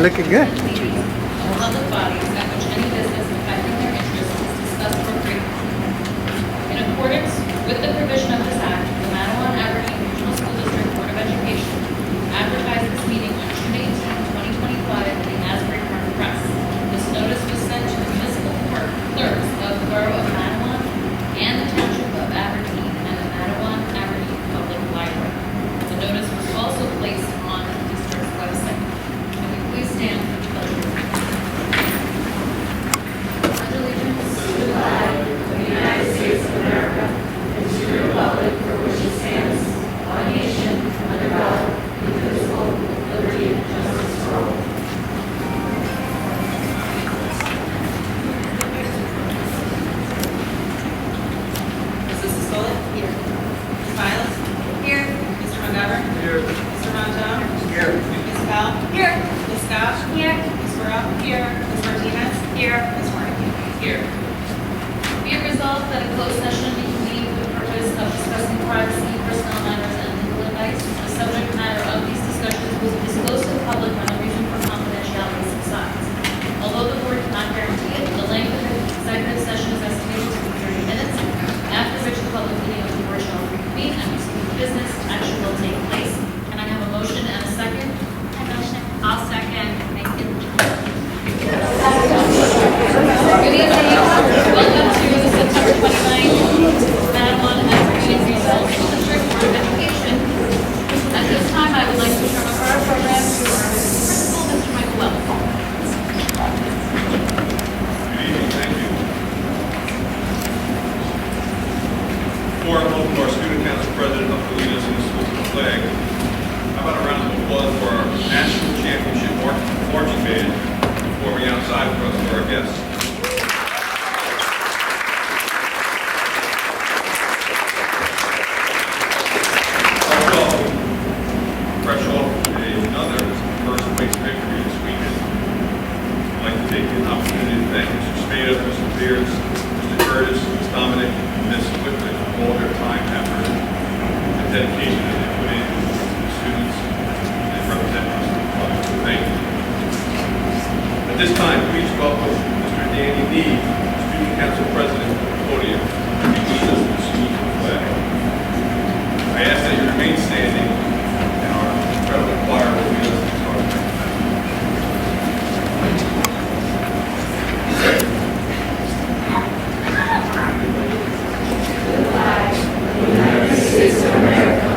You're looking good. Public bodies at which any business affecting their interests is discussed or agreed upon. In accordance with the provision of this act, the Manawan Aberdeen Regional School District Board of Education advertised this meeting on June 18, 2025 in the Asbury Park Press. This notice was sent to the municipal clerks of the Borough of Manawan and the Township of Aberdeen and the Manawan Aberdeen Public Library. The notice was also placed on the district's website. Can we please stand for the pledge of allegiance? Pledge allegiance to the flag of the United States of America and to the republic for which it stands, one nation, under God, indivisible, with liberty and justice for all. Mrs. Sisoli? Here. Ms. Miles? Here. Mr. McGovern? Here. Mr. Monto? Here. Ms. Powell? Here. Ms. Scott? Here. Ms. Burrell? Here. Ms. Martinez? Here. Ms. Warnicki? Here. Be it resolved that a closed session be convened for the purpose of discussing privacy, personnel matters, and legal advice. The subject matter of these discussions was disclosed to the public when the reason for confidentiality subsides. Although the board cannot guarantee it, the length of the executive session is estimated to be 30 minutes, after which the public meeting of the board shall reconvene and proceed with business. Action will take place. Can I have a motion and a second? I'll second. Thank you. Good evening. Welcome to the September 29th Manawan Aberdeen Regional School District Board of Education. At this time, I would like to turn over our program to our principal, Mr. Michael Wells. Good evening, thank you. Before I welcome our student council president up to lead us in the salute to the flag, how about a round of applause for our national championship marching band performing outside for us for our guests. Also, fresh off another first place victory this weekend, I'd like to take the opportunity to thank Mr. Spada, Mr. Beers, Mr. Curtis, Ms. Dominic, and Ms. Whitman for all their time, effort, and dedication that they put in to the students and represent us. Thank you. At this time, please welcome Mr. Danny Need, Student Council President, to the podium, to lead us in the salute to the flag. I ask that you remain standing, and our incredible choir will lead us to start. United States of America,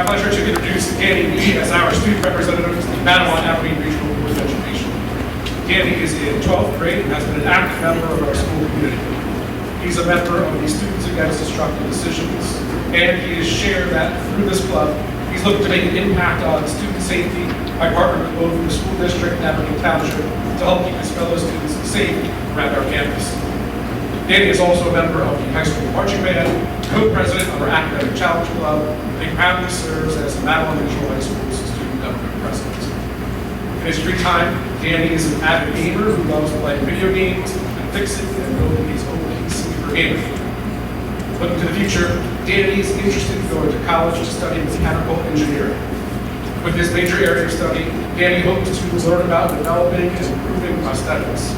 my pleasure to introduce Danny Lee as our student representative to the Manawan Aberdeen Regional Board of Education. Danny is in 12th grade and has been an active member of our school community. He's a member of the Students Against Destructive Decisions, and he has shared that through this club, he's looking to make an impact on student safety by partnering with both the school district and Aberdeen Township to help keep his fellow students safe around our campus. Danny is also a member of the high school marching band, co-president of our academic challenge club, and he proudly serves as the Manawan Regional High School's student government president. In his free time, Danny is an avid gamer who loves playing video games and fixing and building his own PC for gaming. Looking to the future, Danny is interested in going to college to study mechanical engineering. With his major area of study, Danny hopes to learn about developing and improving prosthetics.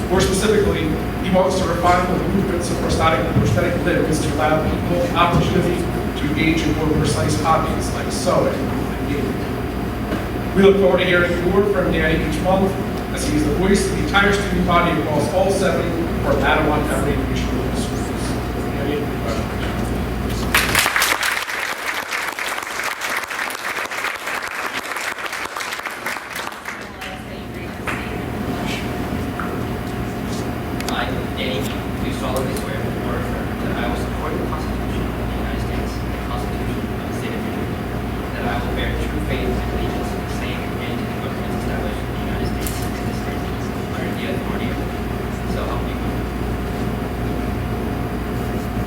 More specifically, he wants to refine the movements of prosthetic limbs to allow people the opportunity to engage in more precise hobbies like sewing and gaming. We look forward to hearing more from Danny each month as he is the voice of the entire student body across all 7 of our Manawan Aberdeen Regional Schools. Danny, congratulations. I, Danny, do solemnly swear or affirm that I will support the Constitution of the United States and the Constitution of the State of New York, that I will bear true faith and allegiance to the same and to the governments established in the United States and this state, under the authority of the people, so help me God.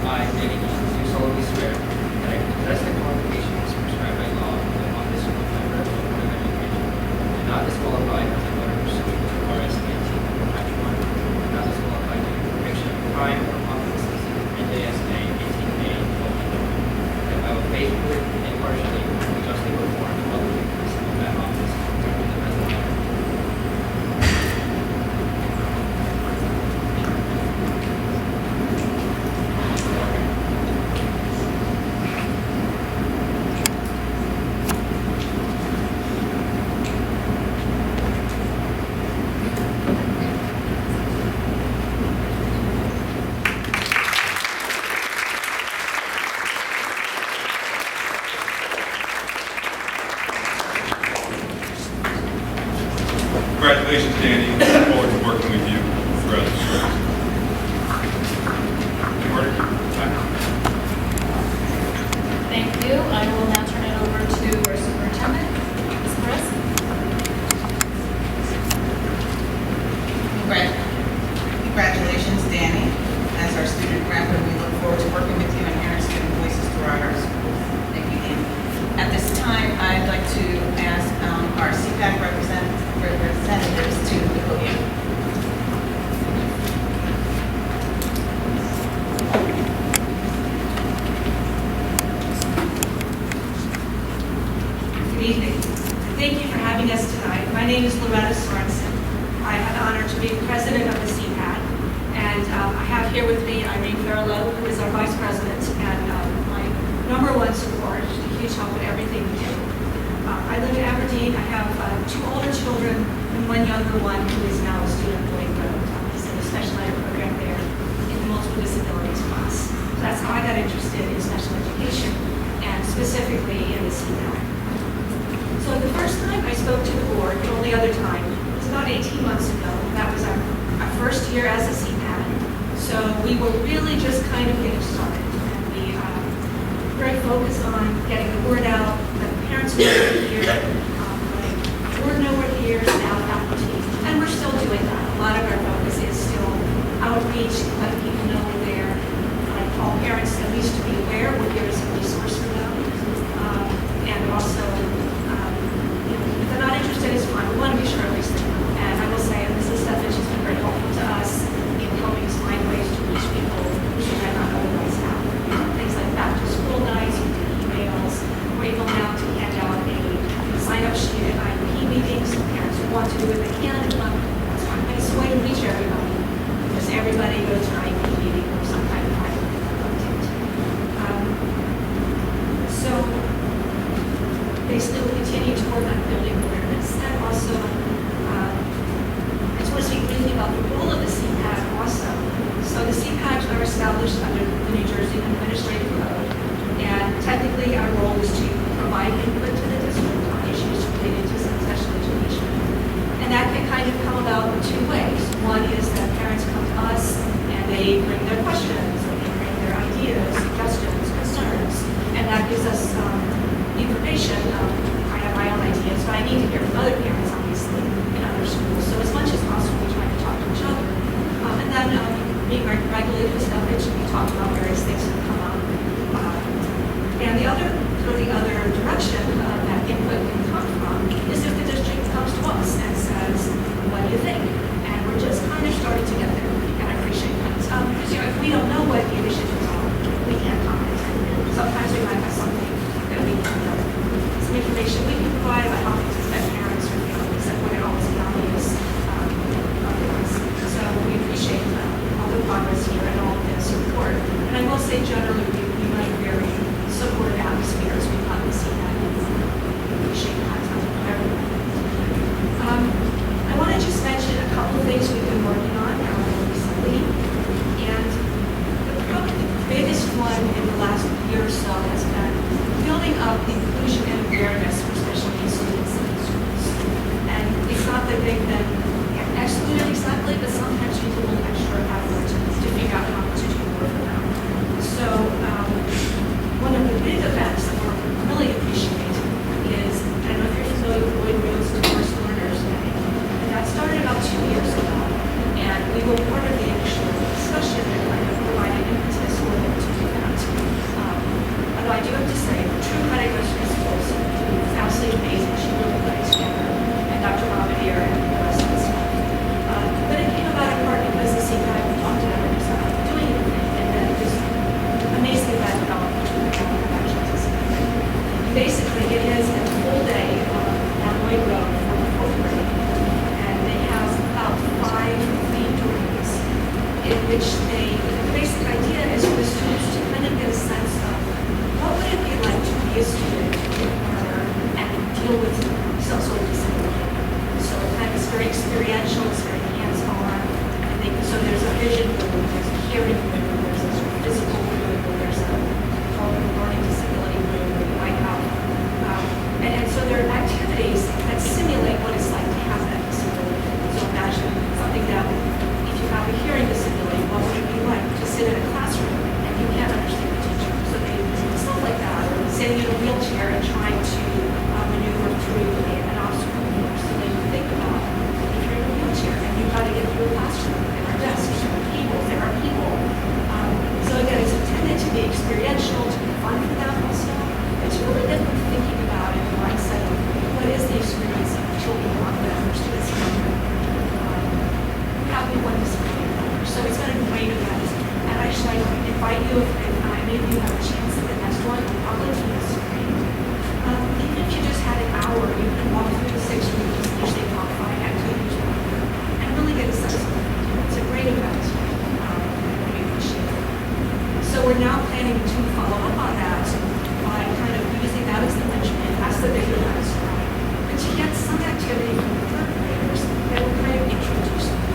I, Danny, do solemnly swear that I possess the qualifications prescribed by law for the office of member of the Board of Education, and not disqualified as a voter pursuant to RS 19-1, not disqualified due to conviction of crime or offenses NJSA 18A 12, that I will faithfully and impartially and justly perform all the duties of that office to the best of my ability. Congratulations, Danny. Look forward to working with you throughout the school. Thank you. I will now turn it over to our superintendent, Ms. Perez. Congratulations, Danny. As our student rep, and we look forward to working with you and hearing student voices throughout our school. Thank you, Danny. At this time, I'd like to ask our CPAC representatives to the podium. Good evening. Thank you for having us tonight. My name is Loretta Sorensen. I have the honor to be president of the CPAC, and I have here with me Irene Fairlow, who is our vice president, and my number one support, a huge help in everything we do. I live in Aberdeen. I have 2 older children and 1 younger one who is now a student at Boyd Road. He's in a special ed program there in the multiple disabilities class. So that's how I got interested in special education and specifically in the CPAC. So the first time I spoke to the board, the only other time, was about 18 months ago. That was our first year as a CPAC. So we were really just kind of getting started. And we were very focused on getting the word out, that the parents know we're here, letting the board know we're here, staff, faculty. And we're still doing that. A lot of our focus is still outreach, letting people know we're there. I call parents at least to be aware we're here as a resource for them. And also, if they're not interested, it's fine. We want to be sure at least they know. And I will say, Mrs. Steffens has been very helpful to us in helping us find ways to reach people who should not otherwise have. Things like back to school nights, we do emails. We're able now to hand out a sign-up sheet at IEP meetings. So parents who want to do what they can, and that's one nice way to reach everybody. Because everybody goes to IEP meeting or some kind of private content. So basically, we'll continue to work on building awareness. And also, I just want to speak briefly about the role of the CPAC also. So the CPACs are established under the New Jersey Administrative Code. And technically, our role is to two ways. One is that parents come to us and they bring their questions, or they bring their ideas, suggestions, concerns, and that gives us information. I have my own ideas, but I need to hear from other parents, obviously, in other schools. So as much as possible, we try to talk to each other. And then being regulated with stuff, we talk about various things that come up. And the other direction that input can come from is if the district comes to us and says, what do you think? And we're just kind of starting to get there, and I appreciate that. Because if we don't know what the initiatives are, we can't comment. Sometimes we might have something that we can some information we can provide about how things affect parents or families that wouldn't always be obvious otherwise. So we appreciate all the progress here and all the support. And I will say generally we run a very supportive atmosphere as we've gotten to see that. We appreciate that from everyone. I want to just mention a couple of things we've been working on recently. And probably the biggest one in the last year or so has been building up inclusion and awareness for special needs students in the schools. And it's not that they've been excluded exactly, but sometimes you do a little extra effort to figure out how to do more for them. So one of the big events that we're really appreciating is, I don't know if you're familiar with BOE Wheels Diverse Learners Day, and that started about 2 years ago. And we were part of the initial discussion that kind of provided impetus for them to do that. Although I do have to say, True Credit Grocery Schools is absolutely amazing. She really put it together, and Dr. Bombardier and the rest of the staff. But it came about in part because the CPAC talked to them and was not doing anything, and then it just amazingly that developed. Basically, it is a full day on Lloyd Road for the fourth grade, and they have about 5 themed rooms in which the basic idea is for the students to kind of get a sense of what would it be like to be a student, learner, and deal with some sort of disability. So it kind of is very experiential, it's very hands-on, and so there's a vision room, there's a hearing room, there's a physical room, there's a learning disability room where you might have. And so there are activities that simulate what it's like to have that disability. So imagine something that if you have a hearing disability, what would it be like to sit in a classroom and you can't understand the teacher? So they stuff like that, or sitting in a wheelchair and trying to maneuver through an obstacle course. So they think about if you're in a wheelchair and you've got to get through a classroom, there are desks, there are people. So again, it's intended to be experiential, to be fun for them also. It's really good for thinking about it in the mindset of what is the experience of children who want whatever students who have one disability or another. So it's been a great event. And actually, I invite you, if any of you have a chance at the next one, I'll go to the screen. Even if you just had an hour, you can walk through the 6 rooms, usually talk 5 activities, and really get a sense of it. It's a great event. We appreciate it. So we're now planning to follow up on that by kind of using that as the linchpin, as the bigger lens, but to get some activity from the third graders that will kind of introduce them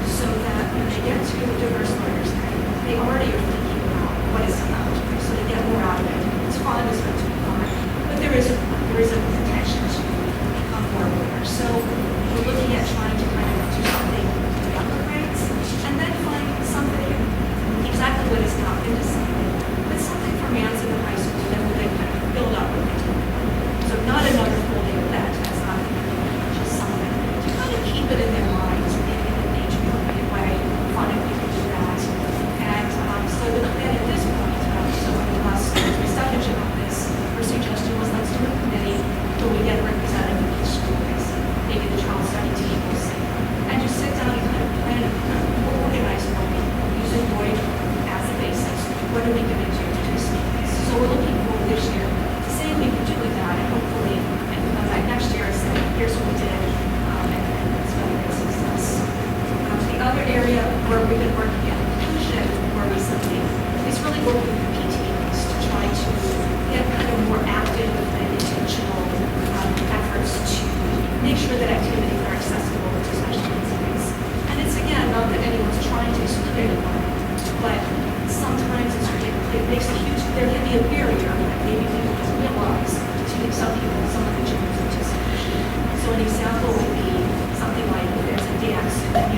so that when they get to Diverse Learners Day, they already are thinking about what it's about, so they get more out of it. It's fun, it's meant to be fun, but there is a potential to become more aware. So we're looking at trying to kind of do something for younger grades, and then find something, exactly what is not been decided, but something for Manson in high school that will then kind of build up with it. So not another full day event, that's not just something to kind of keep it in their minds, maybe in an age-appropriate way, fun if we can do that. And so the plan at this point, so in the last discussion on this, her suggestion was let's do a committee where we get representative of each school, maybe the child study team will say, and just sit down and kind of plan a more organized way, using Boyd as the basis. What are we going to do to speak this? So we're looking forward this year to see if we can do that, and hopefully, and come back next year and say, here's what we did, and it's been a great success. The other area where we've been working at inclusion more recently is really working with PTAs to try to get kind of more active and intentional efforts to make sure that activities are accessible to special needs kids. And it's again, not that anyone's trying to exclude anyone, but sometimes it makes a huge, there can be a barrier that maybe people don't realize to some people, some of the children's participation. So an example would be something like there's a dance, and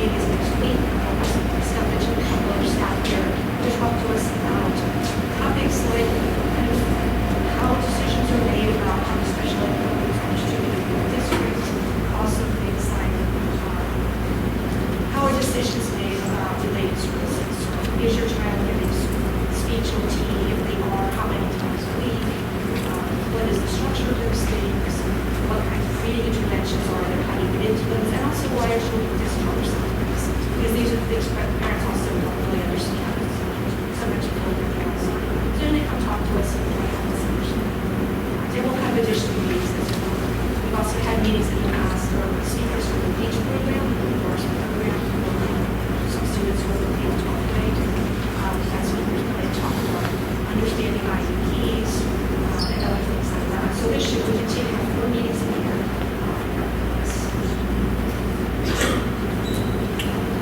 meetings next week. Stuff that you have other staff here to talk to us about topics like kind of how decisions are made about how the special ed programs are distributed in the district. Also things like how a decision is made about related services. Is your child getting speech OT? If they are, how many times a week? What is the structure of those things? What kinds of reading interventions are there? How do you get into them? And also why are children discharged sometimes? Because these are things that parents also don't really understand. So much of it is so then they come talk to us and we have this understanding. They will have additional meetings as well. We've also had meetings in the past where the speakers from the PAGE program, the endorsement program, some students who are looking at 12th grade. We've had speakers come and talk about understanding IEPs and other things like that. So this year we continue to have 4 meetings a year.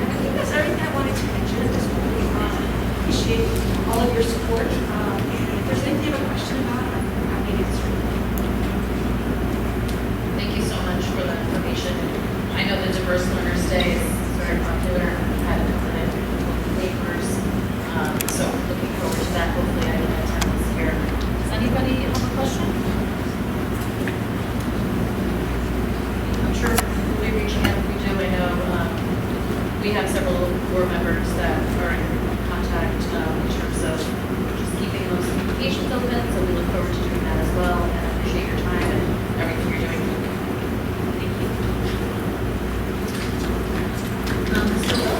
And I think that's everything I wanted to mention at this point. Appreciate all of your support. And if there's anything you have a question about, I'm happy to answer. Thank you so much for that information. I know the Diverse Learners Day is very popular. I've had it covered in papers. So looking forward to that. Hopefully I can attend this year. Does anybody have a question? I'm sure we'll be reaching out if we do. I know we have several board members that are in contact in terms of just keeping those communications open. So we look forward to doing that as well. And I appreciate your time and everything you're doing. Thank you. Mr. Will?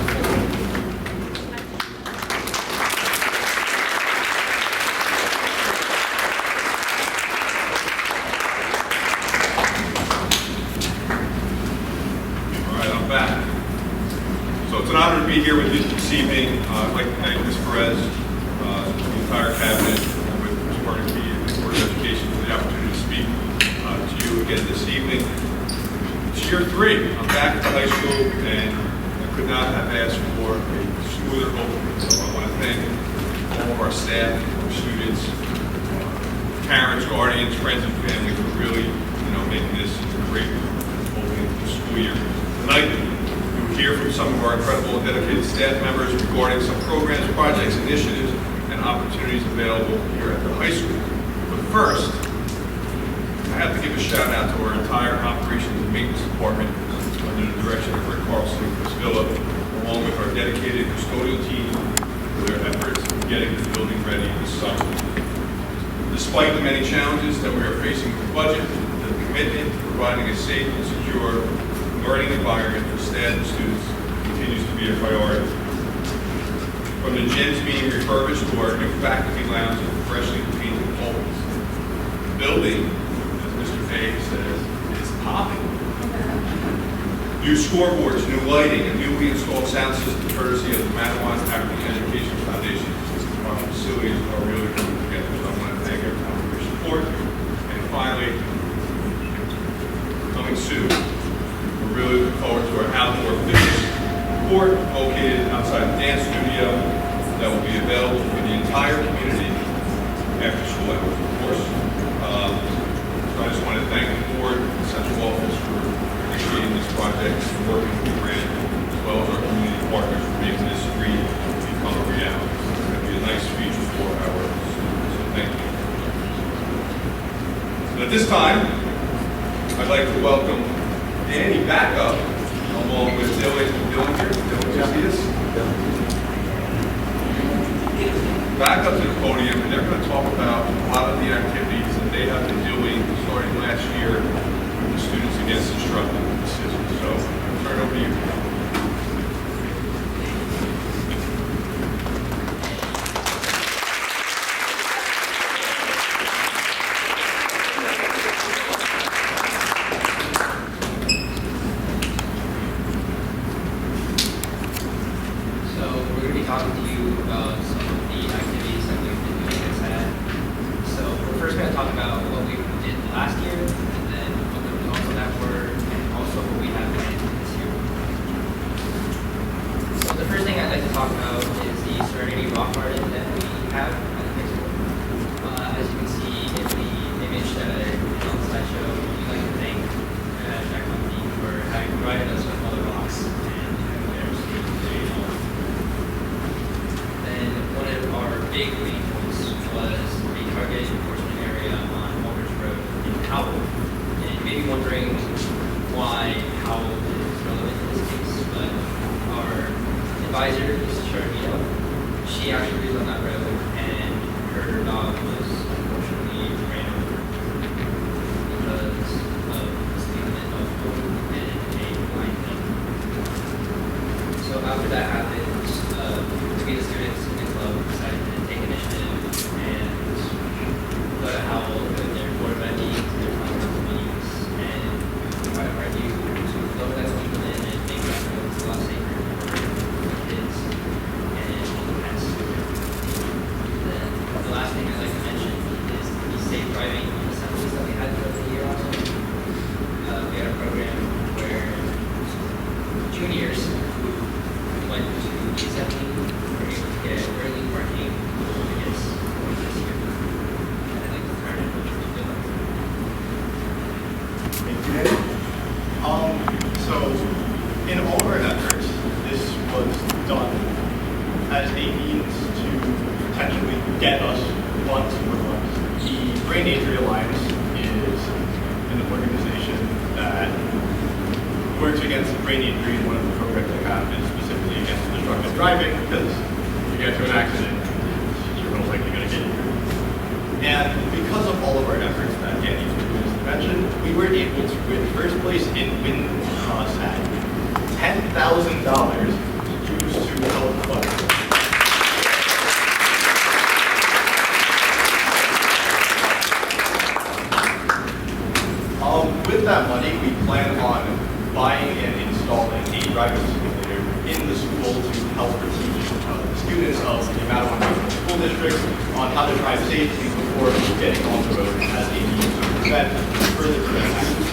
All right, I'm back. So it's an honor to be here with you this evening. I'd like to thank Ms. Perez, the entire cabinet, with Ms. Barnaby and the Board of Education for the opportunity to speak to you again this evening. It's year 3. I'm back at the high school, and I could not have asked for a smoother opening. So I want to thank all of our staff, our students, parents, guardians, friends, and family for really, making this a great opening to the school year. Tonight, you'll hear from some of our incredible and dedicated staff members regarding some programs, projects, initiatives, and opportunities available here at the high school. But first, I have to give a shout out to our entire operations and maintenance department under the direction of Rick Carlson and Chris Villa, along with our dedicated custodial team for their efforts in getting the building ready this summer. Despite the many challenges that we are facing with the budget, the commitment to providing a safe and secure learning environment for staff and students continues to be a priority. From the gyms being refurbished to our new faculty lounge and freshly painted halls, the building, as Mr. Page says, is popping. New scoreboards, new lighting, and newly installed sound system courtesy of the Manawan African Education Foundation. Our facilities are really coming together, so I want to thank everyone for your support. And finally, coming soon, we're really looking forward to our outdoor fitness court located outside the dance studio that will be available for the entire community after school hours, of course. So I just want to thank the board, the central office for appreciating this project and working with the grant, as well as our community partners for making this dream become a reality. It's going to be a nice future for our students, so thank you. And at this time, I'd like to welcome Danny back up, along with Dylan and Dylan here. Dylan, you see us? Back up to the podium, and they're going to talk about a lot of the activities that they have been doing starting last year with the Students Against Disruptive Decisions. So, I'll turn it over to you. Talking to you about some of the activities that we've been doing as SAD. So we're first going to talk about what we did last year, and then what the results of that were, and also what we have planned this year. So the first thing I'd like to talk about is the Serenity Rock Garden that we have at the high school. As you can see in the image that is on the slideshow, we'd like to thank that company for having provided us with all the rocks and their big main points was the targeted enforcement area on Walker's Road in Howell. And you may be wondering why Howell is relevant in this case, but our advisor, Mrs. Sharmito, she actually lives on that road, and her dog was unfortunately ran over because of the speed limit of 40 and a blind man. So after that happened, we the students in the club decided to take initiative and go to Howell with their board of ed meetings, their conference meetings, and try to argue to lower that speed limit and make that road a lot safer for kids and all the pets. Then the last thing I'd like to mention is the safe driving assemblies that we had throughout the year also. We had a program where juniors who went to the assembly were able to get early parking tickets this year. And I'd like to turn it over to Dylan. Thank you, Eddie. So, in all of our efforts, this was done as a means to potentially get us one super clubs. The Brain Injury Alliance is an organization that works against brain injury, and one of the programs they have is specifically against destructive driving, because if you get into an accident, you're most likely going to get injured. And because of all of our efforts that Danny just mentioned, we were able to win first place in win at $10,000 used to help fund. With that money, we plan on buying and installing a driving simulator in the school to help teach the students of the Matawan Regional School District on how to drive safely before getting on the road as a means to prevent further accidents.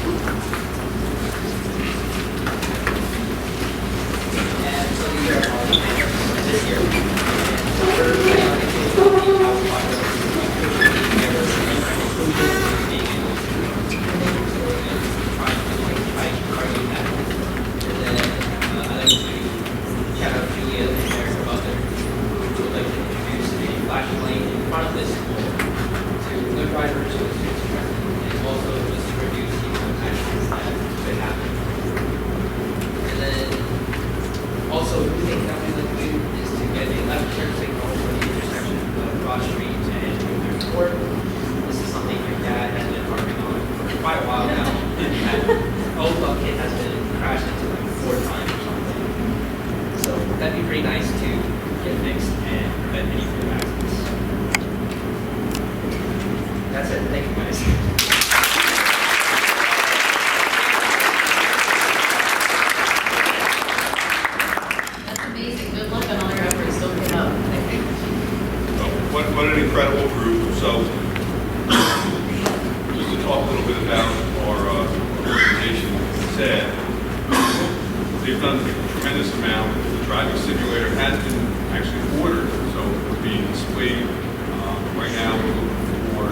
And so these are all the things for this year. So we're planning on including how we talk about that'd be pretty nice to get fixed and prevent any further accidents. That's it. Thank you, guys. That's amazing. Good luck on all your efforts. Don't give up. What an incredible group. So, just to talk a little bit about our organization, SAD, they've done a tremendous amount. The driving simulator has been actually ordered, so it's being displayed. Right now, we're looking for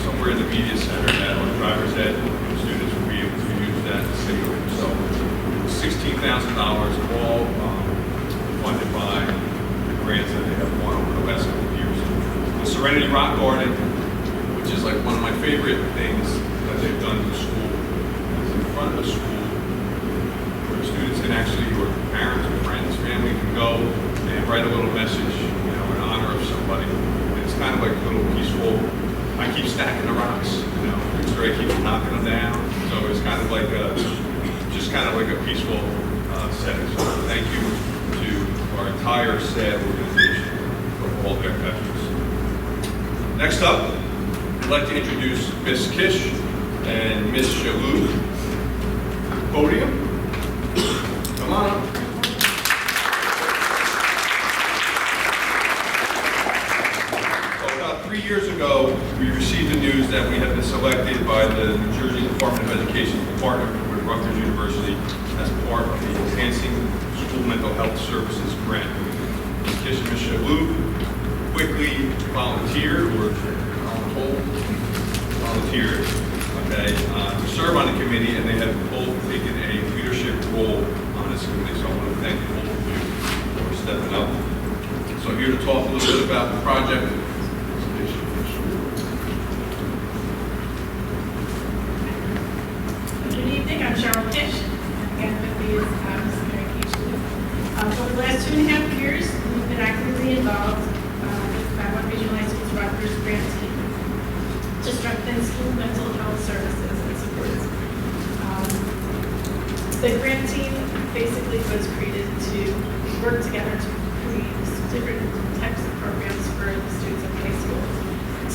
somewhere in the media center that our driver's ed students will be able to use that simulator. So, $16,000, all funded by the grants that they have won over the last couple of years. The Serenity Rock Garden, which is like one of my favorite things that they've done in the school, is in front of the school where students can actually, or parents or friends, family can go and write a little message, in honor of somebody. And it's kind of like a little peaceful. I keep stacking the rocks, Ray keeps knocking them down. So it's kind of like just kind of like a peaceful setting. So thank you to our entire SAD organization for all their efforts. Next up, I'd like to introduce Miss Kish and Miss Shalou. Podium. Come on up. So about 3 years ago, we received the news that we had been selected by the New Jersey Department of Education to partner with Rutgers University as part of the Enhancing School Mental Health Services grant. Ms. Kish and Ms. Shalou quickly volunteered, or volunteered, to serve on the committee, and they have both taken a leadership role on this committee. So I want to thank both of you for stepping up. So here here to talk a little bit about the project. Good evening, I'm Cheryl Kish, and with me is Ms. Mary Keachley. For the last 2.5 years, we've been actively involved with Babylon Regional High School's Rutgers grant team to strengthen school mental health services and supports. The grant team basically was created to work together to create different types of programs for the students in high school.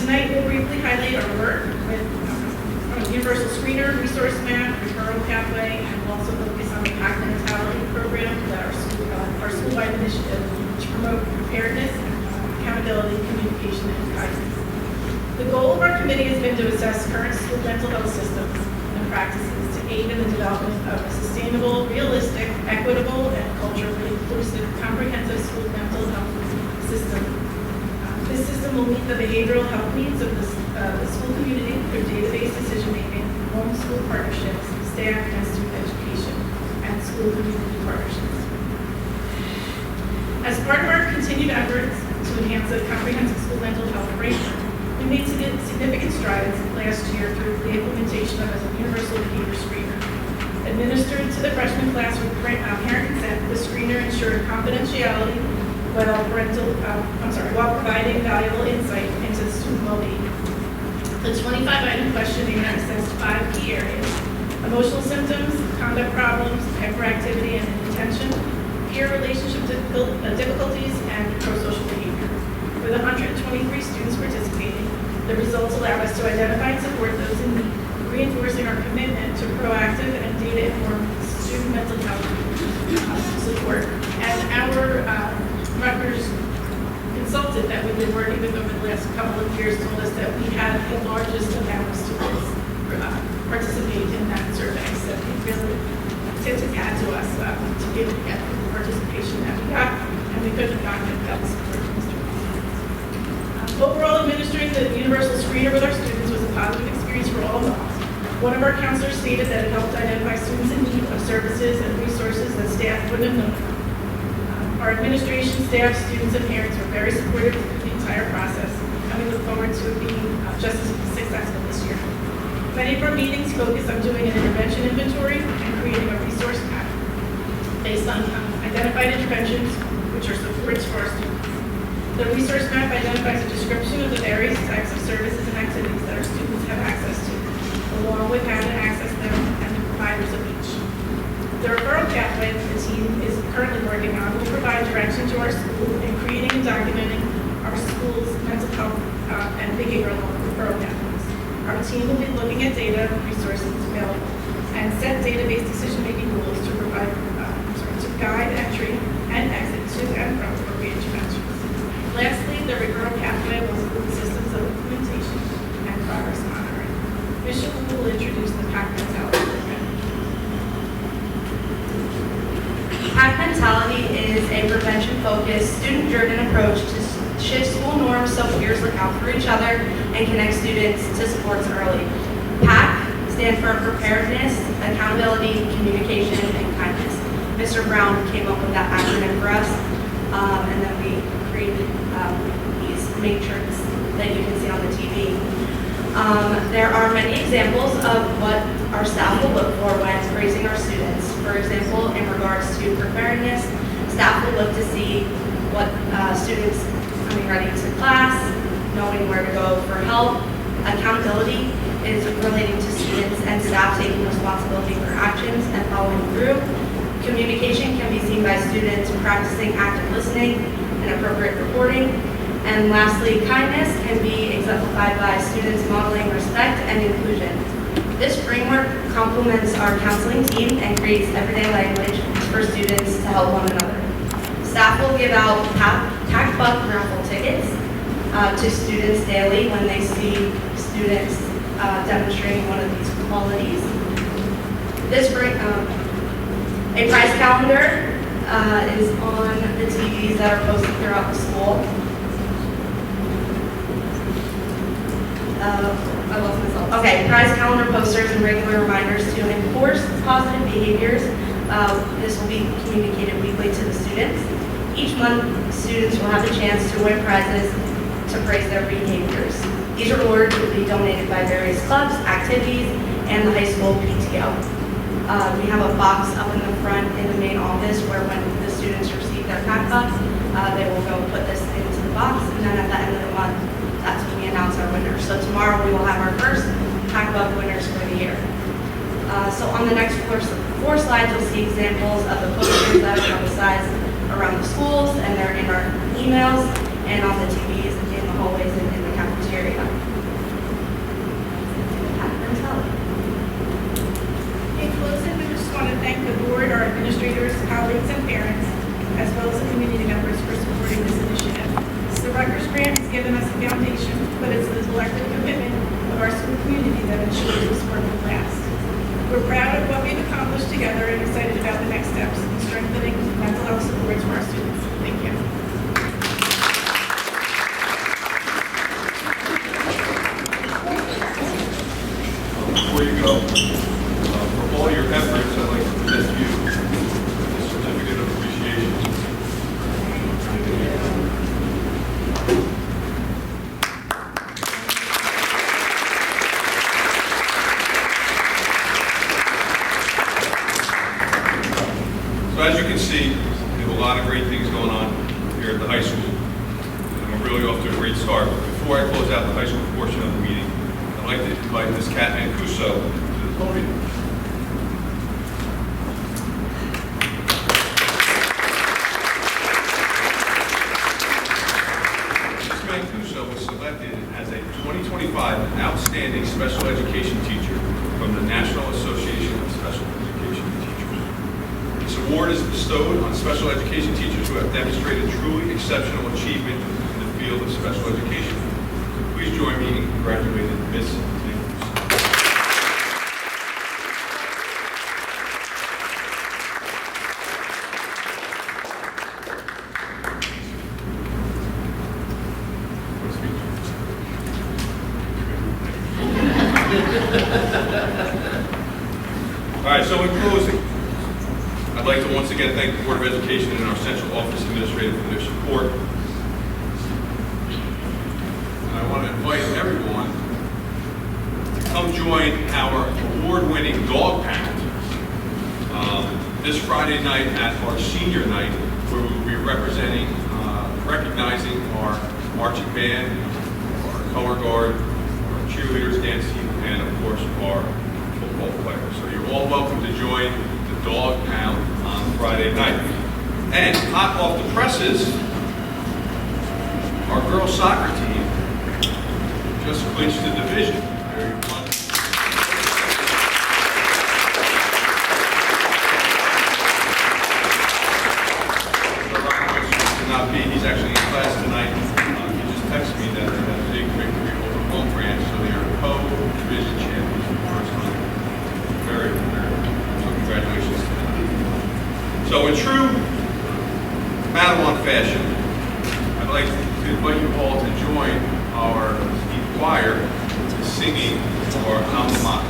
Tonight, we'll briefly highlight our work with Universal Screener, Resource Map, Referral Pathway, and we'll also focus on the PAC Mentality Program that our school-wide initiative to promote preparedness, accountability, communication, and guidance. The goal of our committee has been to assess current school mental health systems and practices to aid in the development of a sustainable, realistic, equitable, and culturally inclusive, comprehensive school mental health system. This system will meet the behavioral health needs of the school community through database decision-making, home school partnerships, staff and student education, and school community partnerships. As part of our continued efforts to enhance the comprehensive school mental health framework, we made significant strides last year through the implementation of a universal behavior screener. Administered to the freshman class with parent consent, the screener ensured confidentiality while providing valuable insight into the student well-being. The 25-item questionnaire assessed 5 key areas: emotional symptoms, conduct problems, hyperactivity and inattention, peer relationship difficulties, and prosocial behavior. With 123 students participating, the results allow us to identify and support those in need, reinforcing our commitment to proactive and data-informed student mental health support. And our Rutgers consultant that we've been working with over the last couple of years told us that we had the largest amount of students participate in that survey. So it really tipped its hat to us to be able to get the participation that we got, and we couldn't have gotten it without the support of Mr. Overall, administering the universal screener with our students was a positive experience for all involved. One of our counselors stated that it helped identify students in need of services and resources that staff wouldn't have known about. Our administration, staff, students, and parents were very supportive through the entire process, and we look forward to it being just as successful this year. Many of our meetings focus on doing an intervention inventory and creating a resource map based on identified interventions, which are supports for our students. The resource map identifies a description of the various types of services and activities that our students have access to, along with how to access them and the providers of each. The referral pathway that the team is currently working on will provide direction to our school in creating and documenting our school's mental health and behavioral referral pathways. Our team will be looking at data resources available and set database decision-making rules to provide, to guide entry and exit to and from appropriate interventions. Lastly, the referral pathway will include systems of implementation and progress monitoring. Ms. will introduce the PAC Mentality Program. PAC Mentality is a prevention-focused, student-driven approach to shift school norms so peers look out for each other and connect students to supports early. PAC stands for Preparedness, Accountability, Communication, and Kindness. Mr. Brown came up with that acronym for us, and then we created these matrix that you can see on the TV. There are many examples of what our staff will look for when praising our students. For example, in regards to preparedness, staff will look to see what students coming ready to class, knowing where to go for help. Accountability is relating to students and staff taking responsibility for actions and following through. Communication can be seen by students practicing active listening and appropriate reporting. And lastly, kindness can be exemplified by students modeling respect and inclusion. This framework complements our counseling team and creates everyday language for students to help one another. Staff will give out TAC Buck raffle tickets to students daily when they see students demonstrating one of these qualities. A prize calendar is on the TVs that are posted throughout the school. I lost myself. Okay, prize calendar posters and regular reminders to enforce positive behaviors. This will be communicated weekly to the students. Each month, students will have a chance to win prizes to praise their behaviors. These awards will be donated by various clubs, activities, and the high school PTO. We have a box up in the front in the main office where when the students receive their pack-up, they will go put this into the box, and then at the end of the month, that's when we announce our winners. So tomorrow we will have our first pack-up winners for the year. So on the next four slides, you'll see examples of the posters that are publicized around the schools, and they're in our emails and on the TVs in the hallways and in the cafeteria. In closing, we just want to thank the board, our administrators, colleagues, and parents, as well as the community members for supporting this initiative. The Rutgers Grant has given us a foundation, but it's the collective commitment of our school community that ensures this work will last. We're proud of what we've accomplished together and excited about the next steps in strengthening mental health supports for our students. Thank you. Before you go, for all your efforts, I'd like to present you a certificate of appreciation. So as you can see, we have a lot of great things going on here at the high school. And we're really off to a great start. But before I close out the high school portion of the meeting, I'd like to invite Ms. Kat Mancuso to the podium. Ms. Mancuso was selected as a 2025 Outstanding Special Education Teacher from the National Association of Special Education Teachers. This award is bestowed on special education teachers who have demonstrated truly exceptional achievement in the field of special education. Please join me in congratulating Ms. Mancuso. All right, so in closing, I'd like to once again thank the Board of Education and our Central Office Administrator for their support. And I want to invite everyone to come join our award-winning dog pound this Friday night at our senior night, where we will be recognizing our marching band, our color guard, our cheerleaders, dance team, and of course our football players. So you're all welcome to join the dog pound on Friday night. And hot off the presses, our girls soccer team just clinched the division. Very fun. So Ryan cannot be, he's actually in class tonight. He just texted me that they had a big victory over Home Branch, so they are co-division champions for the first time. Very, very, so congratulations to them. So in true Madawan fashion, I'd like to invite you all to join our choir singing our alma mater.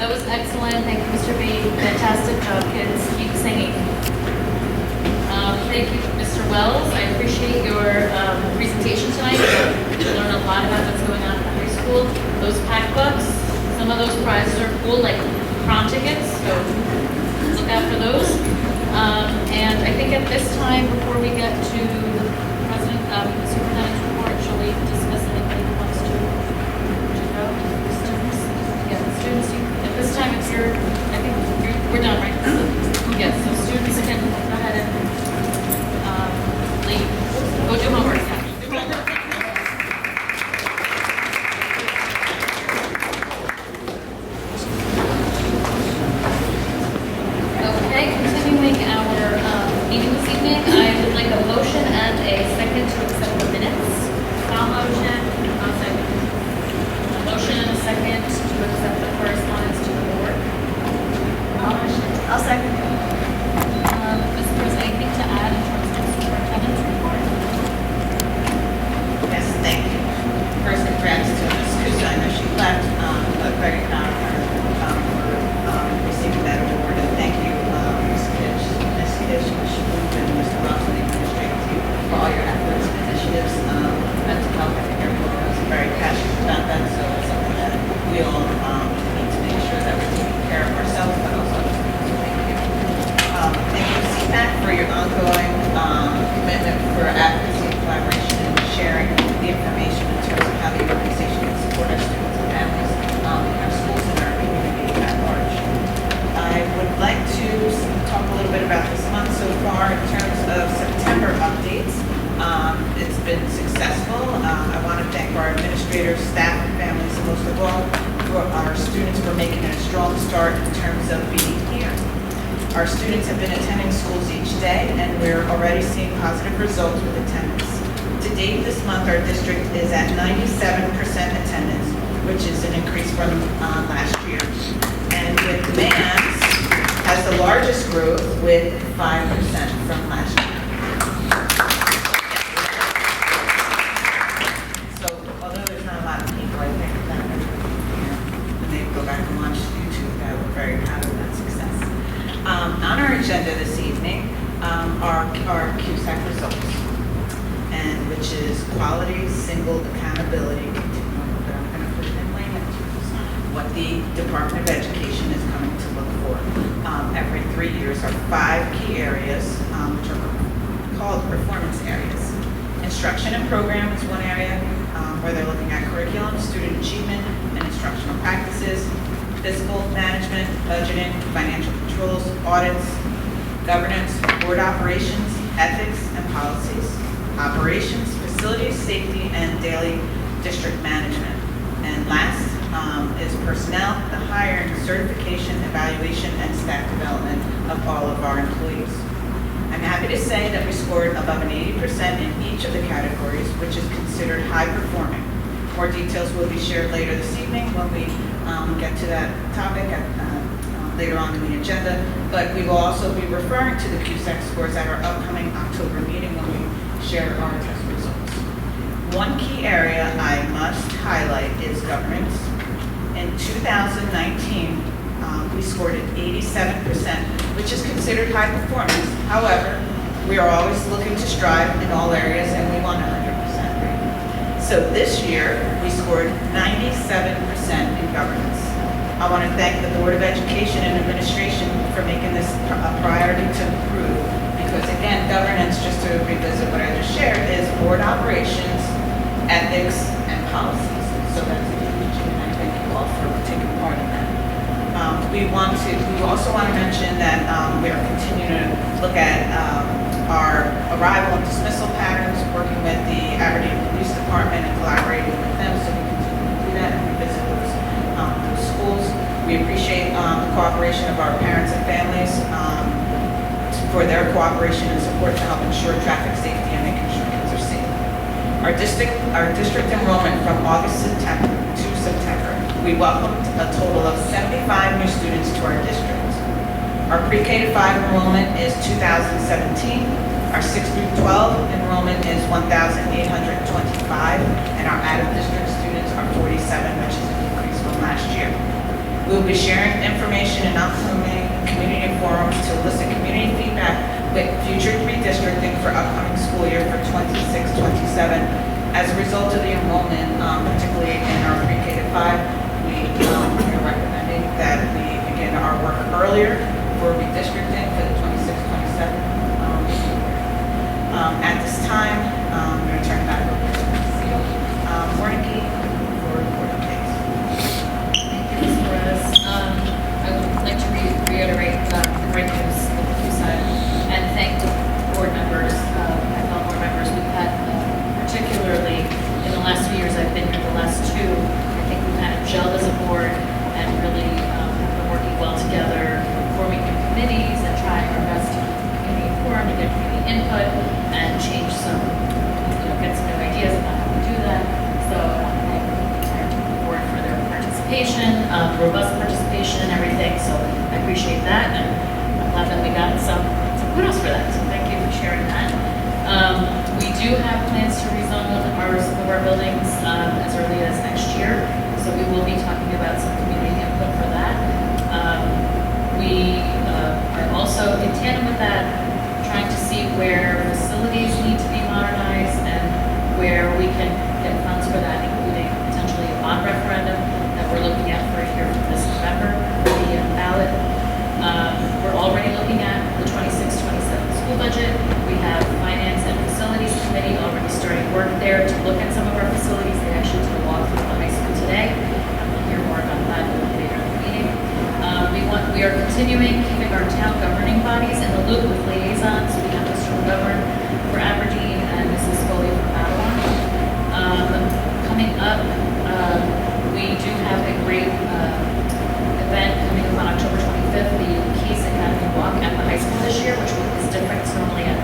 That was excellent. Thank you, Mr. B. Fantastic job, kids. Keep singing. Thank you, Mr. Wells. I appreciate your presentation tonight. You learned a lot about what's going on in high school. Those pack books, some of those prizes are cool, like prom tickets, so look out for those. And I think at this time, before we get to the superintendent's report, shall we discuss anything who wants to go? Students? Yeah, students, at this time, if you're, I think we're done, right? Yes, so students can go ahead and leave. Go do homework. Yeah. Do homework. Okay, continuing our meeting this evening, I would like a motion and a second to accept the minutes. I'll motion. I'll second. A motion and a second to accept the correspondence to the board. I'll motion. I'll second. Ms. Cruz, anything to add in terms of superintendent's report? Yes, thank you. First, congrats to Ms. Kusa. I know she left, but very proud of her for receiving that award. And thank you, Ms. Kitch, Ms. Shmoop, and Mr. Ross, and the administrative team for all your efforts and initiatives. Mental health, I think everyone was very passionate about that, so it's something that we all need to make sure that we're taking care of ourselves, but also others. So thank you. Thank you, CPAC, for your ongoing commitment for advocacy, collaboration, and sharing the information in terms of how the organization can support our students and families in our schools and our community at large. I would like to talk a little bit about this month so far in terms of September updates. It's been successful. I want to thank our administrators, staff, and families, and most of all, for our students for making it a strong start in terms of being here. Our students have been attending schools each day, and we're already seeing positive results with attendance. To date this month, our district is at 97% attendance, which is an increase from last year. And with demands, has the largest growth with 5% from last year. So although there's not a lot of people, I think that when they go back and watch YouTube, that we're very proud of that success. On our agenda this evening are CUSAC results, and which is quality single accountability continuum, but I'm going to put it in layman terms, what the Department of Education is coming to look for. Every 3 years are 5 key areas, which are called performance areas. Instruction and program is one area where they're looking at curriculum, student achievement, and instructional practices, fiscal management, budgeting, financial controls, audits, governance, board operations, ethics, and policies, operations, facilities, safety, and daily district management. And last is personnel, the hiring, certification, evaluation, and staff development of all of our employees. I'm happy to say that we scored above an 80% in each of the categories, which is considered high performing. More details will be shared later this evening when we get to that topic later on in the agenda, but we will also be referring to the CUSAC scores at our upcoming October meeting when we share our test results. One key area I must highlight is governance. In 2019, we scored at 87%, which is considered high performance. However, we are always looking to strive in all areas, and we want 100% rate. So this year, we scored 97% in governance. I want to thank the Board of Education and Administration for making this a priority to improve, because again, governance, just to revisit what I just shared, is board operations, ethics, and policies. So that's a huge, and I thank you all for taking part in that. We also want to mention that we are continuing to look at our arrival and dismissal patterns, working with the Aberdeen Police Department and collaborating with them, so we continue to do that and revisit those schools. We appreciate the cooperation of our parents and families for their cooperation and support to help ensure traffic safety and making sure kids are safe. Our district enrollment from August to September, we welcomed a total of 75 new students to our district. Our pre-K to 5 enrollment is 2,017. Our 6 through 12 enrollment is 1,825, and our out-of-district students are 47, which is an increase from last year. We will be sharing information and upcoming community forums to elicit community feedback with future redistricting for upcoming school year for 26-27. As a result of the enrollment, particularly in our pre-K to 5, we are recommending that we begin our work earlier for redistricting for the 26-27. At this time, I'm going to turn it back over to Ms. Warnicki for reporting dates. Thank you, Ms. Perez. I would like to reiterate the great news that you said and thank the board members, my fellow board members. We've had, particularly in the last few years I've been here, the last two, I think we've kind of gelled as a board and really have been working well together, forming new committees and trying our best to keep the community informed and get community input and change some, get some new ideas about how we do that. So I want to thank the entire board for their participation, robust participation and everything. So I appreciate that, and I'm glad that we got some kudos for that. So thank you for sharing that. We do have plans to rezone some of our buildings as early as next year. So we will be talking about some community input for that. We are also in tandem with that, trying to see where facilities need to be modernized and where we can get funds for that, including potentially a bond referendum that we're looking at for here for this November, the ballot. We're already looking at the 26-27 school budget. We have Finance and Facilities Committee already starting work there to look at some of our facilities. They actually did a walkthrough of the high school today. We'll hear more about that a little later in the meeting. We are continuing keeping our town governing bodies in the loop with liaisons. We have Mr. McGovern for Aberdeen and Mrs. Scully for Babylon. Coming up, we do have a great event coming up on October 25th, the Case Academy Walk at the high school this year, which is different. It's normally at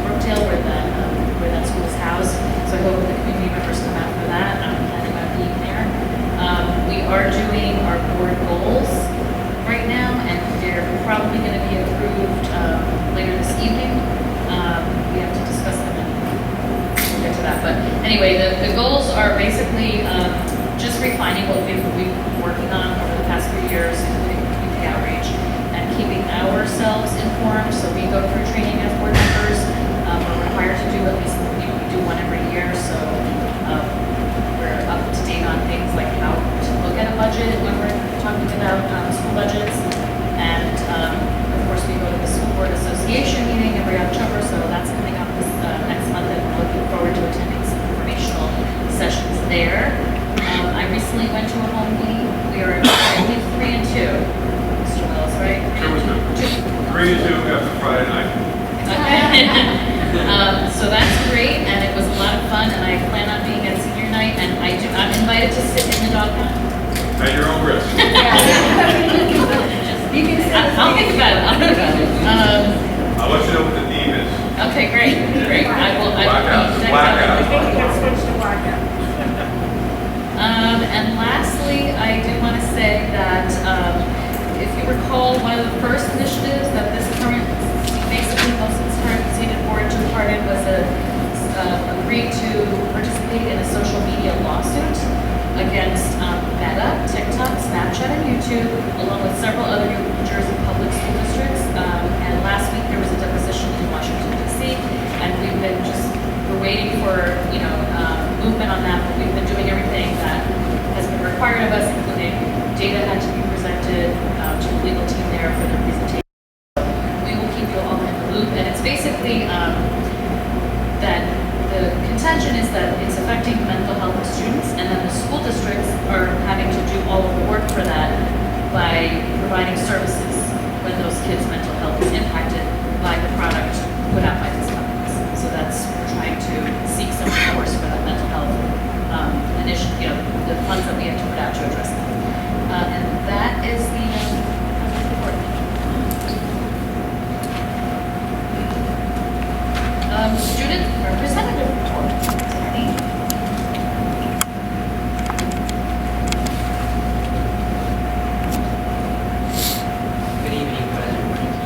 Brookdale where that school is housed. So I hope the community members come out for that. I'm planning on being there. We are doing our board goals right now, and they're probably going to be approved later this evening. We have to discuss them and we'll get to that. But anyway, the goals are basically just refining what we've been working on over the past few years, including community outreach and keeping ourselves informed. So we go through training as board members. We're required to do at least, we do one every year. So we're up to date on things like how to look at a budget when we're talking about school budgets. And of course, we go to the School Board Association meeting every October. So that's coming up this next month, and we're looking forward to attending some informational sessions there. I recently went to a home meeting. We are only 3 and 2, Mr. Wells, right? 3 and 2 after Friday night. Okay. So that's great, and it was a lot of fun, and I plan on being at senior night, and I'm invited to sit in the dog pound. At your own risk. You can sit. I'll think about it. I'll let you know what the theme is. Okay, great. I will. Blackout. Switch to blackout. And lastly, I do want to say that if you recall, one of the first initiatives that this current, basically most of this current seated board took part in was agreed to participate in a social media lawsuit against Meta, TikTok, Snapchat, and YouTube, along with several other New Jersey public school districts. And last week there was a deposition in Washington, D.C., and we're waiting for, movement on that, but we've been doing everything that has been required of us, including data had to be presented to the legal team there for their presentation. We will keep you all in the loop, and it's basically that the contention is that it's affecting mental health of students, and then the school districts are having to do all of the work for that by providing services when those kids' mental health is impacted by the product put out by these companies. So we're trying to seek some recourse for that mental health initiative, the funds that we have to put out to address that. And that is the report. Student representative report. Danny? Good evening, President.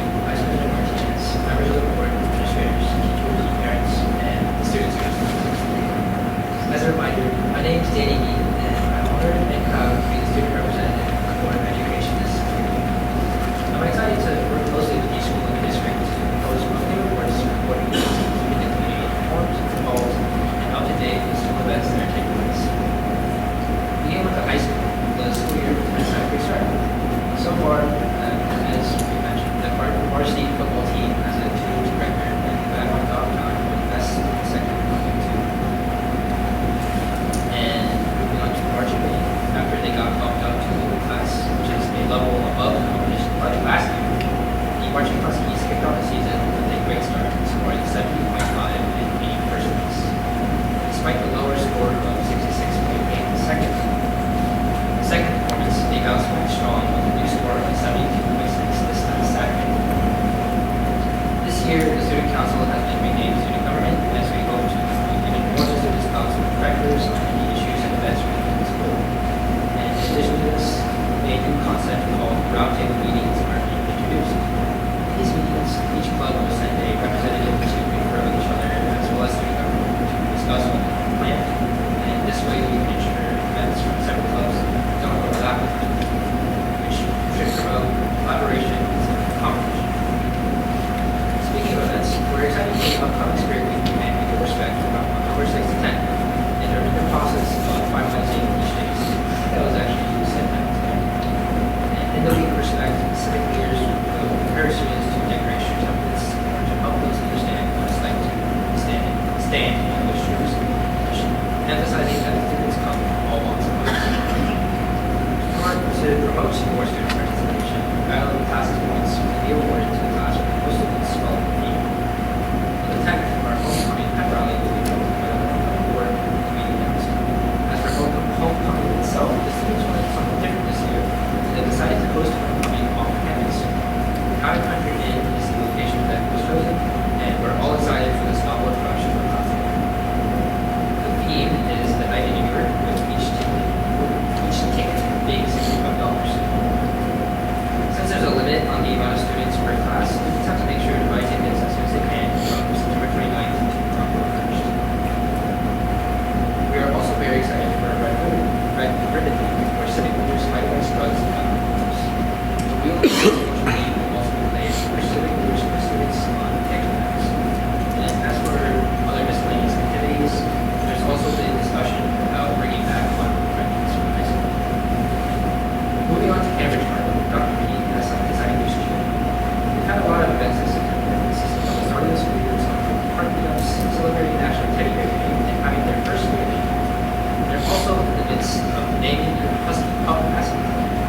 concept called roundtable meetings are being introduced. In these meetings, each club will send a representative to confer with each other as well as the government to discuss what they have planned. And in this way, we can ensure events from several clubs don't overlap with them, which should promote collaboration instead of competition. Speaking of events, we're excited for the upcoming Spirit Week and Mutual Respect from October 6th to 10th. And during the process of finalizing each day's that was actually said that today. And in the week of respect, civic leaders will encourage students to decorate shoe templates to help those understand what it's like to stand in those shoes, emphasizing that students come from all walks of life. To promote more student participation, Battle of the Classes points will be awarded to the class with the most students following the theme. On the 10th, our homecoming pep rally will be held by the homecoming board committee members. As for homecoming itself, the students wanted something different this year, so they decided to host homecoming off campus. County Country Inn is the location that was chosen, and we're all excited for this novel approach to the class. The theme is the night in New York, with each ticket being $65. Since there's a limit on the amount of students per class, students have to make sure to buy tickets as soon as they can from September 29th to October 1st. We are also very excited for Red Ribbon Week, where civic leaders fight against drugs and alcohol. The Wheel of Social Media will also be played where civic leaders put students on pictures. And as for other miscellaneous activities, there's also been discussion about bringing back fun friends from high school. Moving on to Cambridge Park, Dr. P has some exciting news to share. We've had a lot of events this September, consisting of the start of the school year, some park meetups, celebrating National Teddy Bear Day, and having their first school day. They're also in the midst of naming their Husky Pup mascot,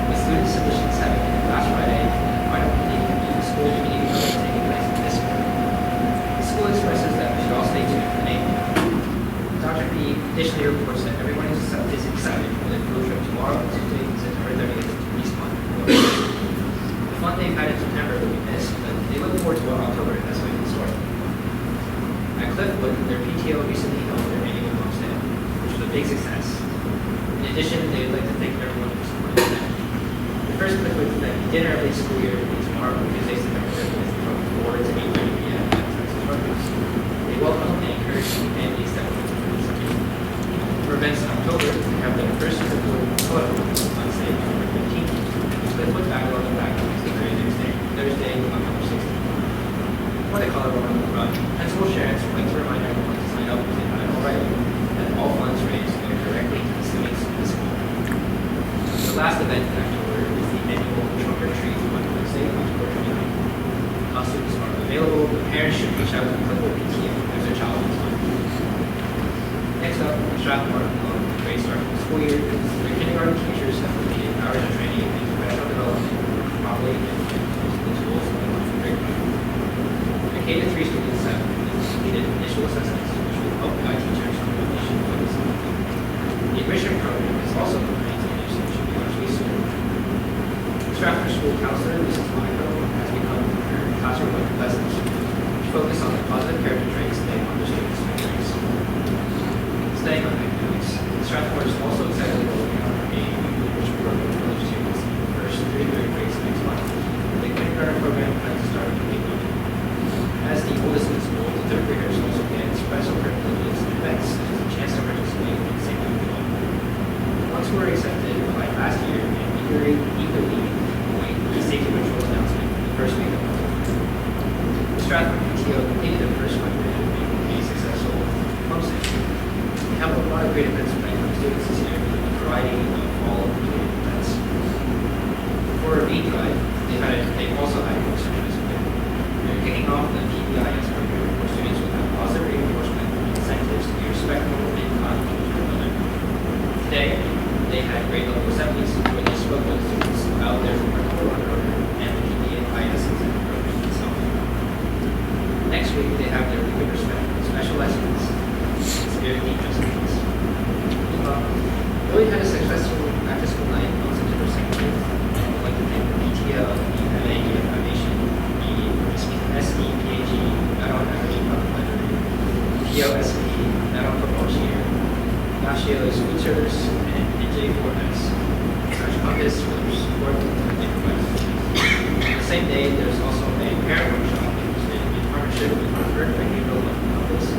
with student submissions having been last Friday, and the final meeting of the school committee will be taking place this spring. The school expresses that we should all stay tuned for the name. Dr. P additionally reports that everyone is excited for the field trip tomorrow, Tuesday, September 30th, to East Mountain. The fun they've had in September will be missed, but they look forward to what October has waiting in store. At Cliffwood, their PTO recently held their annual homestead, which was a big success. In addition, they would like to thank everyone for supporting the event. The first Cliffwood dinner of the school year will be tomorrow, Tuesday, September 30th, from 4 to 8:30 p.m. at Texas Rutgers. They welcome and encourage families that want to participate. For events in October, we have their first Cliffwood color on Wednesday, October 15th. Cliffwood Battle on the Back is the very next day, Thursday, October 16th. For the color run, Principal Sharon would like to remind everyone to sign up if they haven't already, that all funds raised go directly to the students in the school. The last event in October is the annual trunk or treat on Wednesday, October 29th. Costumes are available, but parents should reach out to the Cliffwood PTO if their child is on. Next up, Strathmore on the great start of the school year. Their kindergarten teachers have completed hours of training in professional development, probably in the schools and curriculum. The K-3 students have completed initial assessments, which will help guide teachers on what they should focus on. The enrichment program is also planning to finish and should be largely soon. The Stratford School Counselor, Mrs. Monaco, has become her classroom book lessons, which focus on the positive character traits they want the students to embrace. Staying on academics, Stratford is also excited to roll out a new enrichment program for those students in the first 3 and 3rd grades next month. The kindergarten program plans to start in April. As the oldest in the school, the 3rd graders also get special privileges and events, such as a chance to participate in St. Louis. Once we were accepted by last year, and eagerly await the safety patrol announcement in the first week of October. The Stratford PTO completed their first fundraiser and made a successful homestead. We have a lot of great events planned for students this year, with a variety of fall-related events. For a beat drive, they've also had more service. They're kicking off the PBIS program, where students will have positive reinforcement and incentives to be respectful and kind to each other. Today, they had grade level assemblies where they spoke with students about their remarkable program and the PBIS incentive program itself. Next week, they have their week of respect, special lessons, and spirit team recipes. Really had a successful back-to-school night on September 2nd. And would like to thank the PTO, the MAE Foundation, the SEPAG, Battle on Average Public Library, POSP, Battle on Football Cheer, Nashio's Food Service, and NJ4S, Search Compass for their support same day, there's also a parent workshop hosted in partnership with Harvard by Gabriel Office,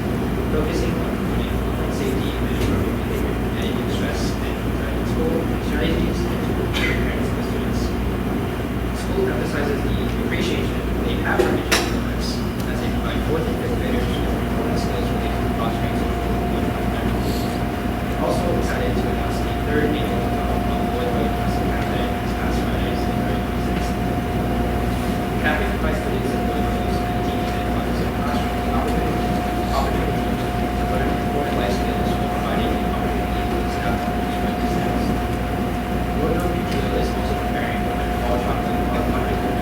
focusing on promoting online safety and improving behavior, managing stress and anxiety in school, strategies and tools for parents and students. The school emphasizes the appreciation they have for education programs as they provide fourth and fifth graders with important skills related to fostering social development. Also excited to announce the third annual Boy Classic Cafe this past Friday, February 26th. The cafe provides students and boy girls and teens and others in classroom the opportunity to learn important life skills while providing an opportunity to discuss and spread themselves. Wardrobe PTO is also preparing for their fall chocolate fundraiser.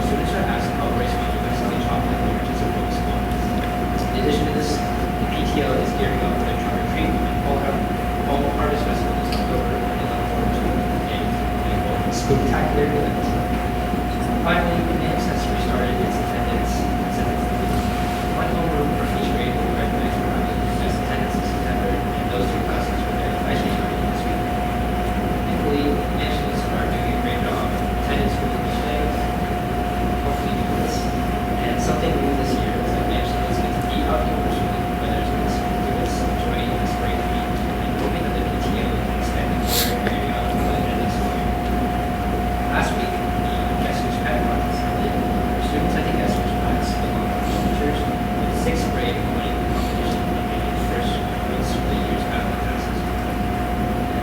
Students are asked to help raise money by selling chocolate beverages and books. In addition to this, the PTO is gearing up for their trunk or treat and fall harvest festival this October, and they look forward to a spectacular event. Finally, Canadian has restarted its attendance incentives. One homeroom for each grade will be recognized for having best attendance in September, and those two classes were there actually starting this week. Thankfully, nationals are doing a great job attending school each day. Hopefully, do this. And something new this year is that nationals get to eat out virtually, whether it's with students joining the spring week and hoping that the PTO can expand the core area of the next year. Last week, the Guess Who's Pet contest ended. For students at the Guess Who's Pets belong to teachers with sixth grade winning the competition and getting first points for the year's battle tasks.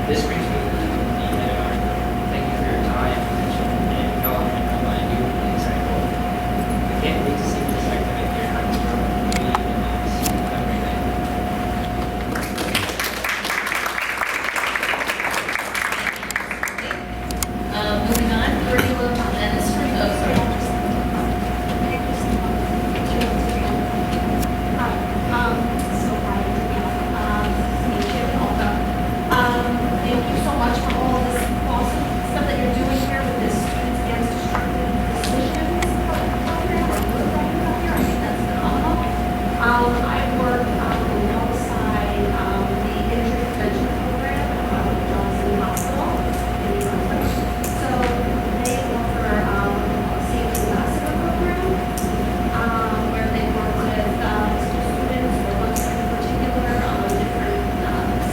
This brings me to the end of our report. Thank you for your time, attention, and development of my new and exciting role. I can't wait to see this activity here at the community and office. Have a great night. Moving on, curriculum and string, oh, sorry. Thank you so much for all this awesome stuff that you're doing here with this Students Against Destructive Decisions program, or what are you doing here? I think that's phenomenal. I work alongside the injury prevention program at Johnson Hospital in New Brunswick. So they offer a safety ambassador program where they work with students or ones in particular on different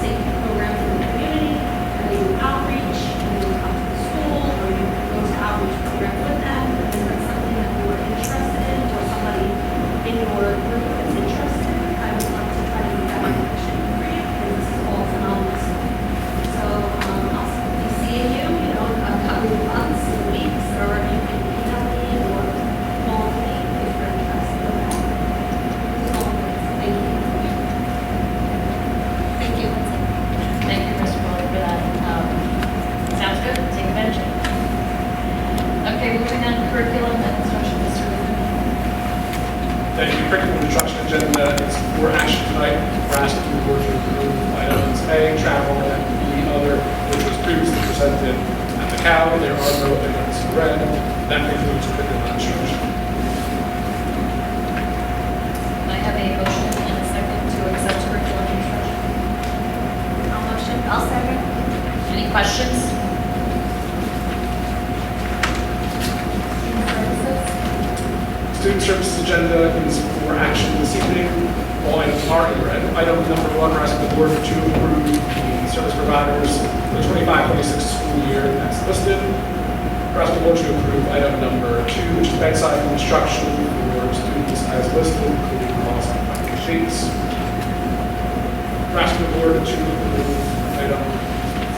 safety programs in the community. And they do outreach, and they come to the school, or you can go to outreach program with them. If that's something that you are interested in, or somebody in your group is interested in, I would love to try to make that connection for you, because this is all phenomenal. So I'll be seeing you, in a couple of months, weeks, or you can email me or call me if you're interested in that. Thank you. Thank you, Lindsay. Thank you, Mr. Bowler, for that. Sounds good, take advantage of it. Okay, moving on, curriculum and instruction, Mr. Lehman. Thank you. Curriculum and instruction agenda is for action tonight. We're asking the board to approve items A, travel, and B, other, which was previously presented at the CAL. There are no items read. That concludes curriculum and instruction. I have a motion and a second to accept curriculum and instruction. I'll motion. I'll second. Any questions? Student services? Student services agenda is for action this evening. All items are in red. Item number 1, we're asking the board to approve the service providers for the 25-26 school year as listed. We're asking the board to approve item number 2, which is bedside instruction for students as listed, including cost and faculty sheets. We're asking the board to approve item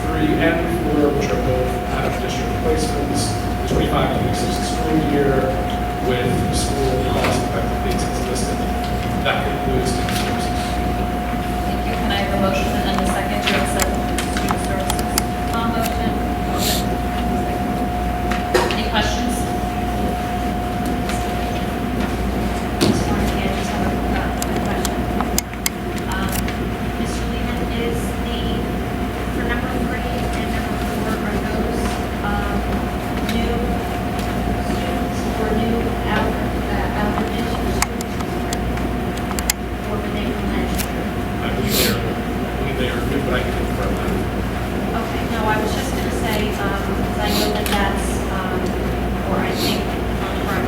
3 and 4, which are both out-of-district placements, the 25-26 school year with school cost and faculty sheets as listed. That concludes student services. Thank you. Can I have a motion and a second to accept student services? I'll motion. Any questions? This morning, I just have a question. Mr. Lehman, is for number 3 and number 4, are those new students or new out-of-district students? Or were they from last year? I believe they are new, but I can confirm that. Okay, no, I was just going to say, because I know that that's, or I think, if I'm correct,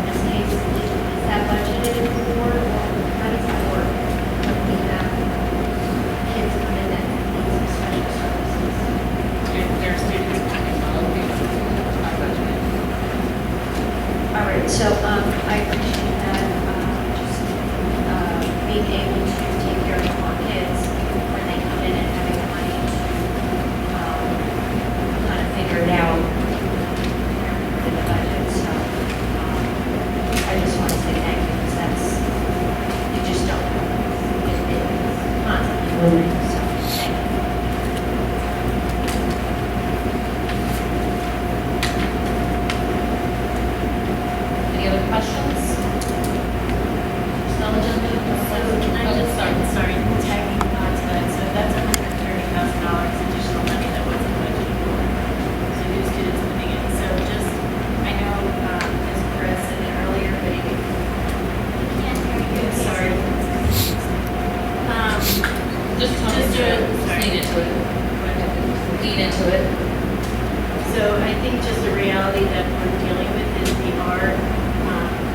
think just the reality that we're dealing with is we are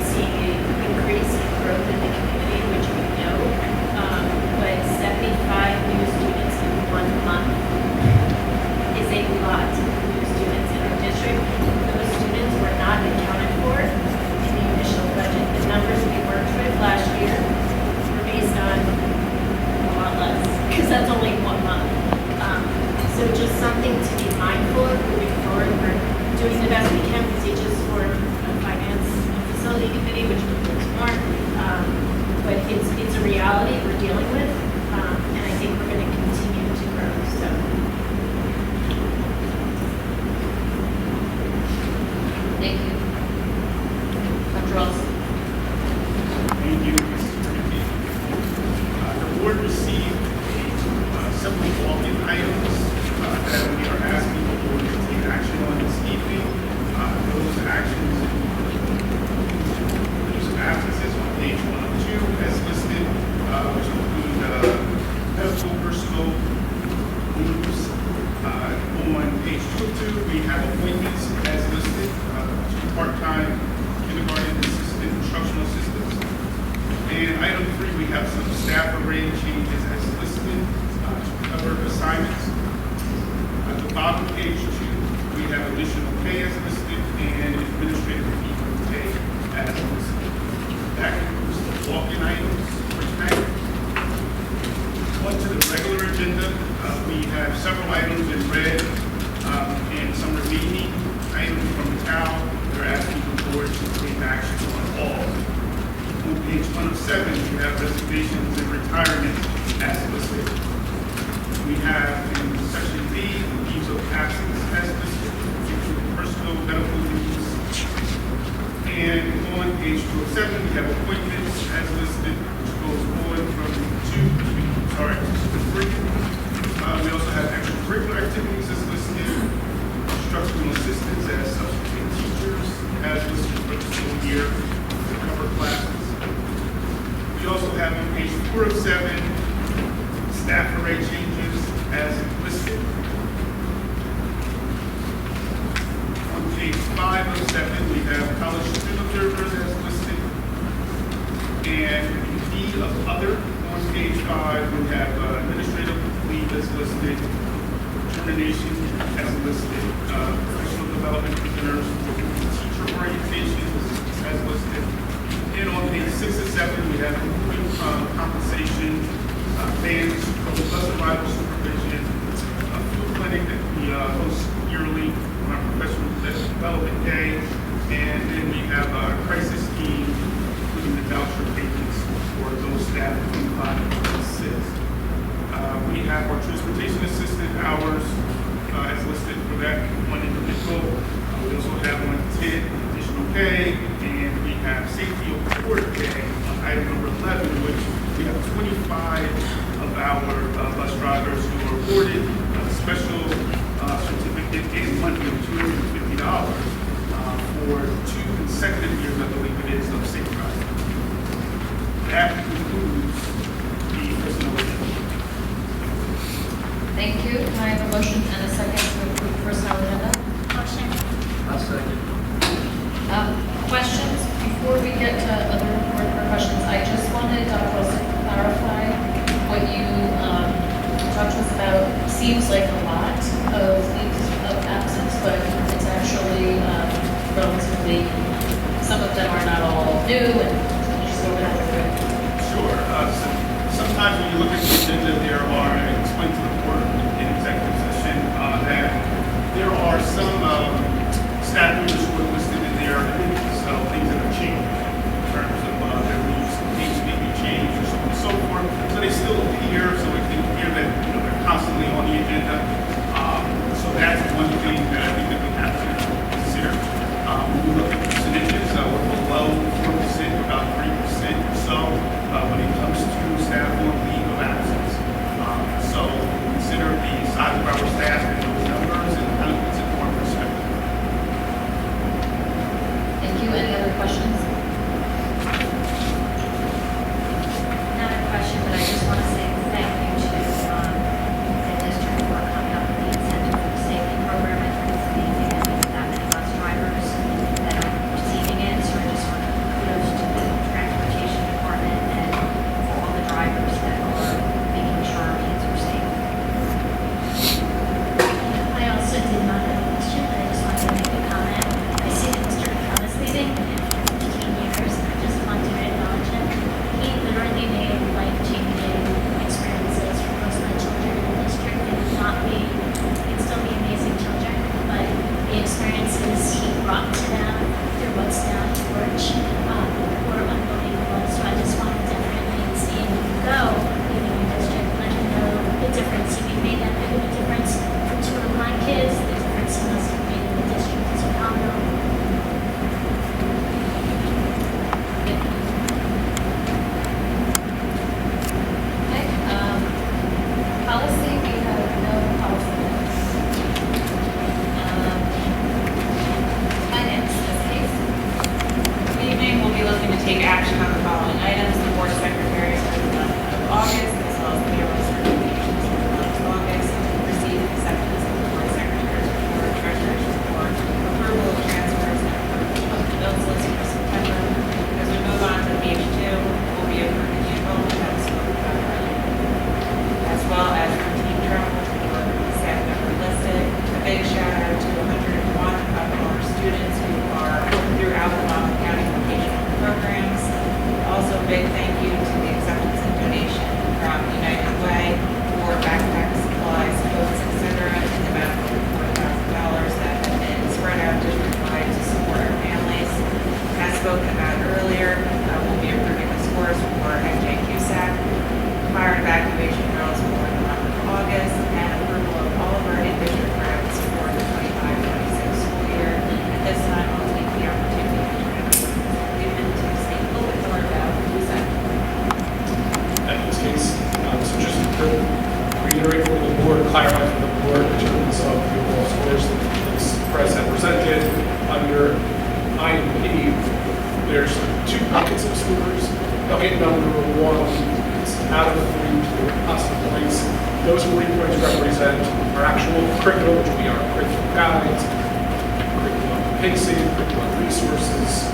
seeing an increase in growth in the community, which we know. But 75 new students in 1 month is a lot of new students in our district. Those students were not accounted for in the initial budget. The numbers we worked with last year were based on a lot less, because that's only 1 month. So just something to be mindful of moving forward. We're doing the best we can with teachers for a finance and facility committee, which includes more. But it's a reality we're dealing with, and I think we're going to continue to grow. So. Thank you. Dr. Ross. Thank you, Mrs. Kennedy. The board received several walk-in items that we are asking the board to take action on this evening. Those actions include some absences on page 1 of 2 as listed, which include medical personal leaves. On page 2 of 2, we have appointments as listed, 2 part-time kindergarten assistant, instructional assistants. And item 3, we have some staff array changes as listed to cover assignments. At the bottom of page 2, we have additional pay as listed and administrative pay as listed. That concludes the walk-in items for tonight. On to the regular agenda, we have several items in red and some remaining items from the town. We're asking the board to take action on all. On page 1 of 7, we have resignations and retirement as listed. We have in section B, leaves of absence as listed, including personal medical leaves. And on page 2 of 7, we have appointments as listed, which goes on from 2 to 3. We also have extracurricular activities as listed, instructional assistants as substitute teachers as listed for the school year to cover classes. We also have on page 4 of 7, staff array changes as listed. On page 5 of 7, we have college student observers as listed. And D of other, on page 5, we have administrative leave as listed, termination as listed, professional development presenters, teacher orientation as listed. And on page 6 and 7, we have including compensation, bans, bus arrival supervision, a food clinic that we host yearly on our professional development day, and then we have a crisis team, including the voucher payments for those staff between 5 and 6. We have our transportation assistant hours as listed for that one individual. We also have on 10 additional pay, and we have safety award pay on item number 11, which we have 25 of our bus drivers who are awarded a special certificate and money of $250 for 2 consecutive years, I believe it is, of safe driving. That concludes the personnel agenda. Thank you. Can I have a motion and a second to approve the personnel agenda? Motion. I'll second. Questions? Before we get to other board member questions, I just wanted Dr. Wilson to clarify what you talked to us about. Seems like a lot. brought to them through what's now George were unbelievable. So I just want to definitely see you go in your district, let you know the difference. If you made that big of a difference for two of my kids, the difference you must have made in the district is phenomenal. Okay, policy, we have no policy minutes. Finance, this case. This evening, we'll be looking to take action on the following items: the board secretary for the month of August, as well as payroll certifications for the month of August, receipt and acceptance of the board secretary's report, treasurer's report, approval of transfers, and approval of the bills list for September. As we move on to page 2, we'll be approving the enrollment that was spoken about earlier, as well as routine travel for the staff member listed. A big shout out to 101 of our students who are throughout the Monmouth County vocational programs. Also, a big thank you to the acceptance and donation from United Way for backpack supplies, coats, etc. in the amount of over $4,000 that have been spread out district-wide to support our families. As spoken about earlier, we'll be approving the scores for MJ CUSAC, fire and evacuation drills for the month of August, and approval of all of our in-district routes for the 25-26 school year. At this time, I'll take the opportunity to turn it over to David to speak a little bit more about CUSAC. In this case, so just to reiterate for the board, clarify for the board in terms of the overall scores that this press had presented under item E, there's 2 buckets of scores. Bucket number 1 is out of 3 possible points. Those 40 points represent our actual curriculum, which we are curriculum guides, curriculum pacing, curriculum resources.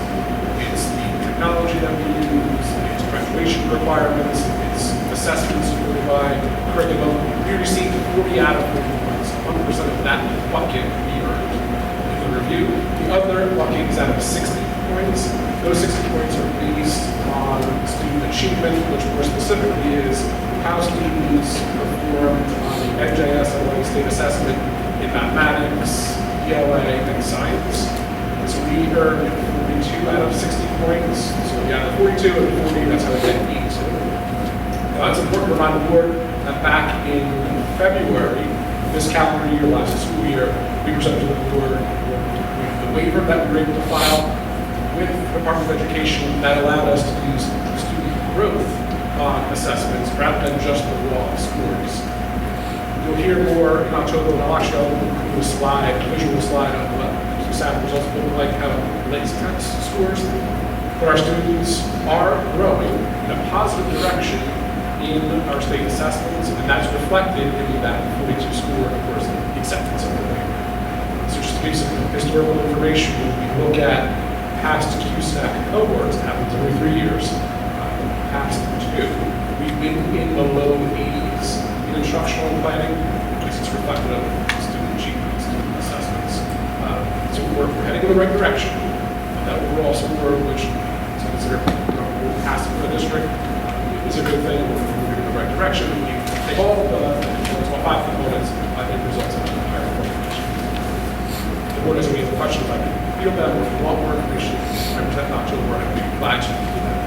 It's the technology that we use, it's graduation requirements, it's assessments supported by curriculum. We received 40 out of 40 points. 100% of that bucket we earned in the review. The other bucket is out of 60 points. Those 60 points are based on student achievement, which more specifically is how students performed on the NJSLA state assessment in mathematics, ELA, and science. So we earned 42 out of 60 points. So we got the 42 and the 40, that's how we get 82. It's important to remind the board that back in February, this calendar year, last school year, we presented to the board the waiver that we were able to file with the Department of Education that allowed us to use student growth on assessments rather than just the raw scores. You'll hear more in October, and I'll actually include a visual slide of what SAP results look like out of latest test scores. But our students are growing in a positive direction in our state assessments, and that's reflected in that 42 score, of course, the acceptance of the waiver. So just to give some historical information, when we look at past CUSAC cohorts, it happens every 3 years, past 2, we've been in the low 80s in instructional planning, because it's reflective of student achievement, student assessments. So we're heading in the right direction. That overall score, which is considered passing for the district, is a good thing. We're moving in the right direction. We take all the 5 components, I think results in a higher information. The board has any other questions, I can field them, or if you want more information, I present in October, I'd be glad to do that.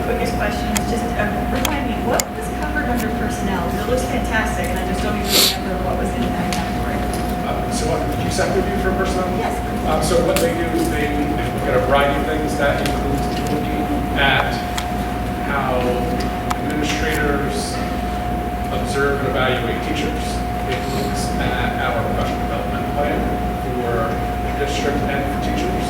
Quickest question is just remind me, what was covered under personnel? It looks fantastic, and I just don't even remember what was in that category. So on the CUSAC review for personnel? Yes. So what they do is they look at a variety of things. That includes looking at how administrators observe and evaluate teachers. It looks at our professional development plan for the district and for teachers.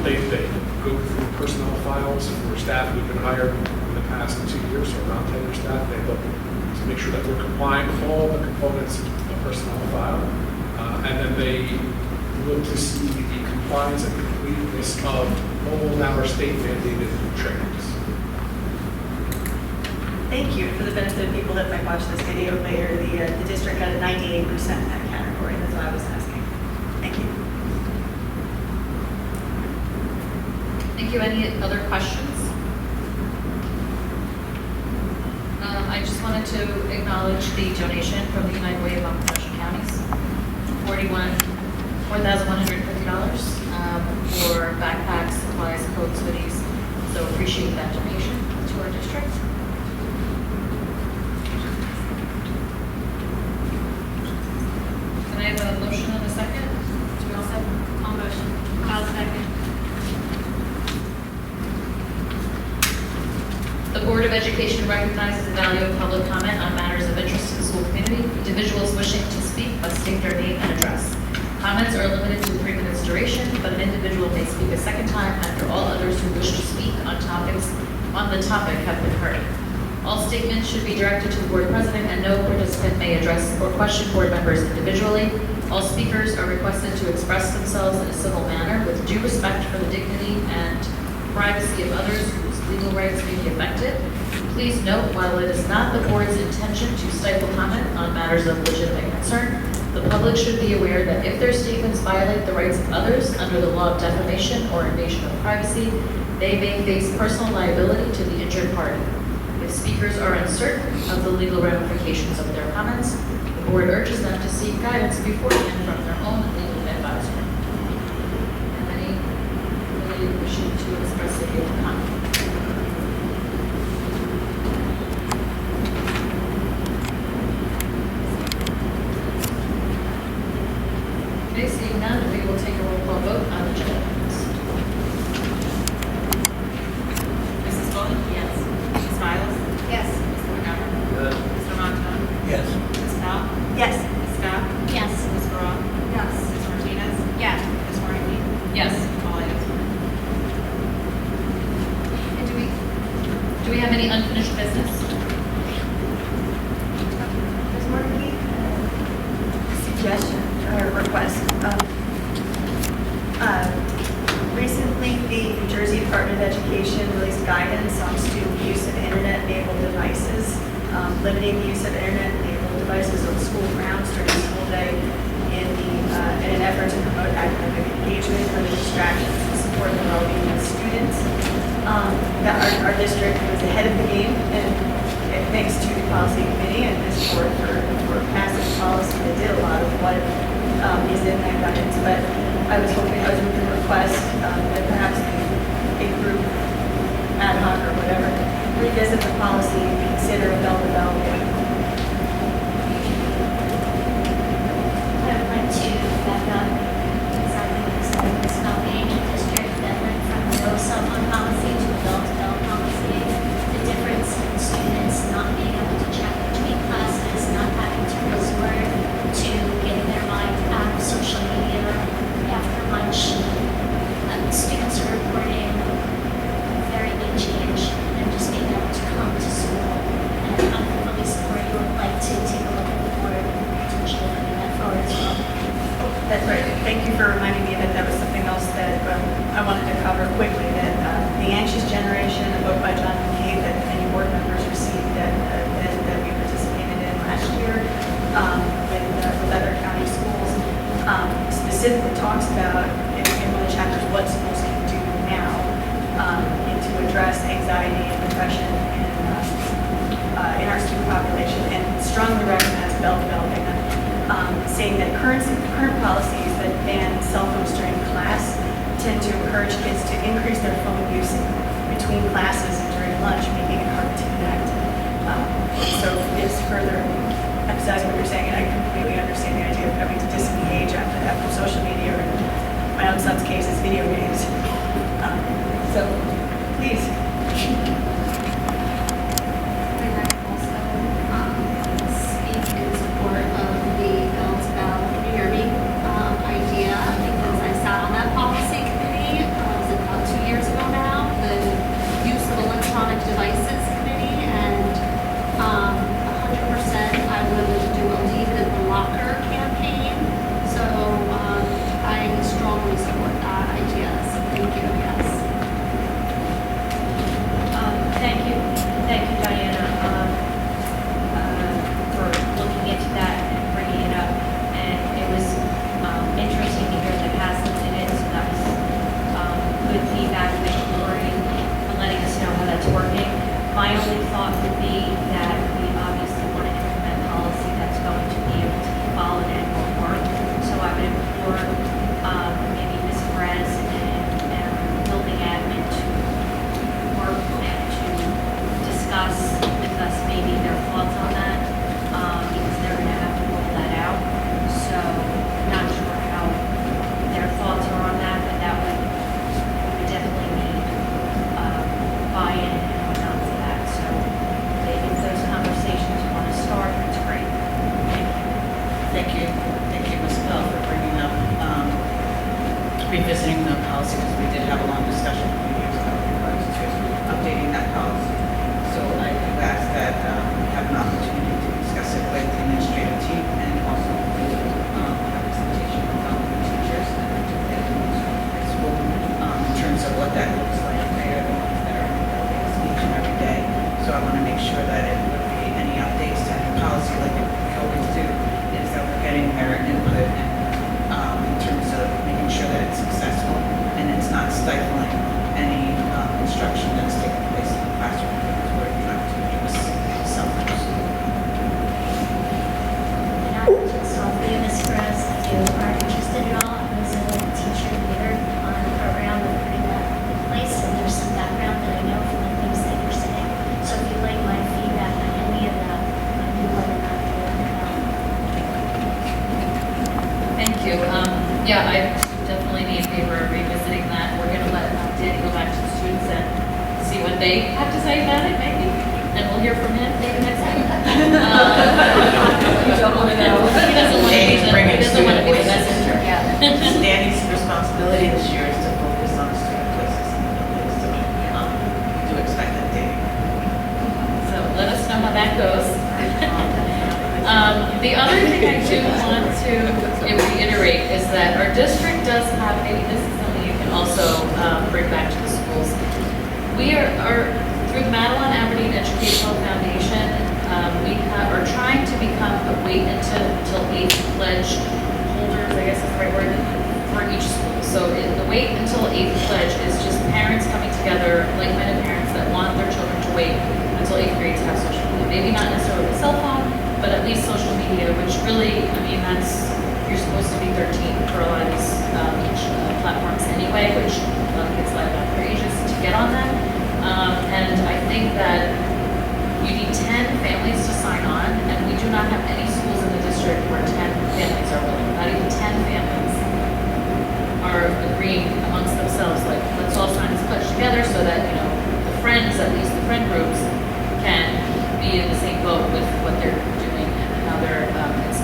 They go through personnel files for staff who've been hired in the past 2 years, or around tenure staff. They look to make sure that we're complying with all the components of the personnel file. And then they look to see the compliance and completeness of all our state mandated trainings. Thank you. For the benefit of people that might watch this video later, the district got a 98% in that category. That's why I was asking. Thank you. Thank you. Any other questions? I just wanted to acknowledge the donation from the United Way of Ocean Counties, $4,150 for backpacks, supplies, coats, hoodies. So appreciate that donation to our district. Can I have a motion and a second? Do we all second? All motion. I'll second. The Board of Education recognizes the value of public comment on matters of interest to the school community. Individuals wishing to speak must state their name and address. Comments are limited to 3 minutes duration, but an individual may speak a second time after all others who wish to speak on the topic have been heard. All statements should be directed to the board president, and no participant may address or question board members individually. All speakers are requested to express themselves in a civil manner with due respect for the dignity and privacy of others whose legal rights may be affected. Please note, while it is not the board's intention to stifle comment on matters of legitimate concern, the public should be aware that if their statements violate the rights of others under the law of defamation or invasion of privacy, they may face personal liability to the injured party. If speakers are uncertain of the legal ramifications of their comments, the board urges them to seek guidance beforehand from their own legal advisor. And anybody wishing to express a legal comment? Okay, seeing none, we will take a roll call vote on the agenda. Mrs. Bullock? Yes. Mrs. Miles? Yes. Mr. Montgomery? Mr. Montagne? Yes. Ms. Powell? Yes. Ms. Scott? Yes. Ms. Burrell? Yes. Ms. Martinez? Yes. Ms. Markey? Yes. All ayes. And do we have any unfinished business? Ms. Markey, suggestion or request. Recently, the New Jersey Department of Education released guidance on student use of internet-enabled devices, limiting the use of internet-enabled devices on school grounds during the school day in an effort to promote academic engagement, limit distractions, and support the well-being of students. Our district was ahead of the game, and thanks to the policy committee and this board for passing policy that did a lot of what is in that guidance. But I was hoping to request that perhaps a group, ad hoc or whatever, revisit the policy and consider adult development. I would like to back up exactly what you said. It's not being a district that went from no cell phone policy to adult policy. The difference in students not being able to check between classes, not having to resort to getting their mind out of social media after lunch. Students are reporting very big change and just being able to come to school. And I'm really sorry you would like to take a look at the board and potentially bring that forward as well. That's right. Thank you for reminding me that was something else that I wanted to cover quickly, that the Anxious Generation, a book by John McCabe that many board members received that we participated in last year with other county schools, specifically talks about in one of the chapters what schools can do now to address anxiety and depression in our student population, and strongly recommends developing them, saying that current policies that ban cell phones during class tend to encourage kids to increase their phone use between classes and during lunch, making it hard to connect. So it's further emphasizing what you're saying, and I completely understand the idea of having to disengage after that from social media, or in my own son's case, it's video games. So please. And I also speak in support of the Girls About Hearing idea, because I sat on that policy committee, was it about 2 years ago now, the use of electronic devices committee, and 100% I would do a leave Thank you, Ms. Bell, for bringing up, revisiting the policy, because we did have a long discussion a few years ago in regards to updating that policy. So I do ask that we have an opportunity to discuss it with the administrative team and also with representation from teachers and the school in terms of what that looks like. They are the ones that are in the buildings each and every day. So I want to make sure that if there would be any updates to any policy like we always do, is that we're getting their input and in terms of making sure that it's successful and it's not stifling any instruction that's taking place in the classroom because we're trying to use self-use. Not just all of you, Ms. Perez, if you are interested at all, I was a teacher leader on a program with putting that in place, and there's some background that I know from the things that you're saying. So if you like my feedback on any of that, I'd be more than happy to help. Thank you. Yeah, I definitely be in favor of revisiting that. We're going to let Danny go back to the students and see what they have to say about it, maybe. And we'll hear from him maybe next week. You don't want to know. He doesn't want to be the, Bringing he doesn't want to be the student messenger. Yeah. Danny's responsibility this year is to focus on student voices in the buildings. So we do expect that, Danny. So let us know how that goes. The other thing I do want to reiterate is that our district does have, maybe this is something you can also bring back to the schools. We are through the Madeline Aberdeen Educational Foundation, we are trying to become a wait until 8th pledge holders, I guess is the right word, for each school. So the wait until 8th pledge is just parents coming together, like-minded parents that want their children to wait until 8th grade to have social media. Maybe not necessarily a cell phone, but at least social media, which really, I mean, you're supposed to be 13 for a lot of these platforms anyway, which a lot of kids lie about their ages to get on them. And I think that you need 10 families to sign on, and we do not have any schools in the district where 10 families are willing. Not even 10 families are agreeing amongst themselves, like, let's all sign this pledge together so that, you know, the friends, at least the friend groups, can be in the same boat with what they're doing and how they're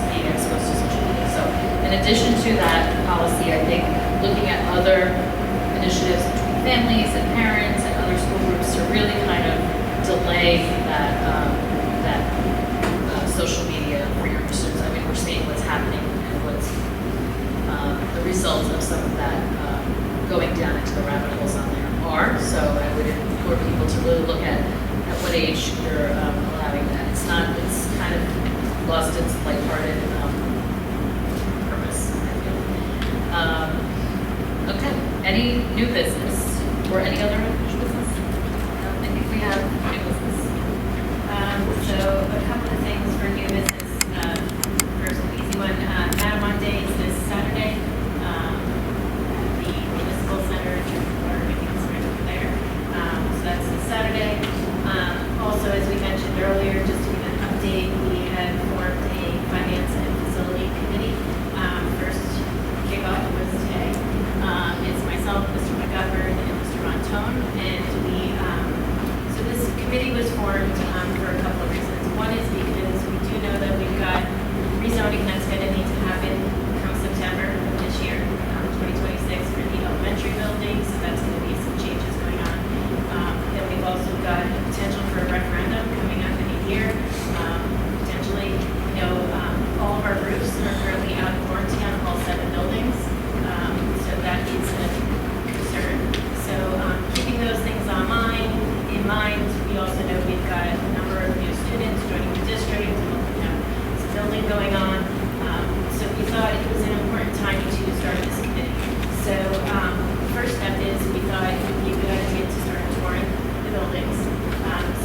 being exposed to social media. So in addition to that policy, I think looking at other initiatives between families and parents and other school groups to really kind of delay that social media for your students. I mean, we're seeing what's happening and what's the results of some of that going down into the rabbit holes on there are. So I would implore people to really look at what age you're allowing that. It's kind of lost its lighthearted purpose, I feel. Okay, any new business or any other unfinished business? I think we have new business. So a couple of things for new business. First, an easy one. Matamon Day is this Saturday. At the Municipal Center, or everything's right over there. So that's this Saturday. Also, as we mentioned earlier, just to give an update, we had formed a finance and facility committee. First kickoff was today. It's myself, Mr. McGovern, and Mr. Montone, and so this committee was formed for a couple of reasons. One is because we do know that we've got rezoning that's going to need to happen come September of this year, 2026 for the elementary building, so that's going to be some changes going on. Then we've also got a potential for a referendum coming up in a year. Potentially, all of our roofs are currently out of warranty on all 7 buildings, so that is a concern. So keeping those things in mind, we also know we've got a number of new students joining the district, some building going on. So we thought it was an important time to start this committee. So the first step is we thought it would be a good idea to start touring the buildings.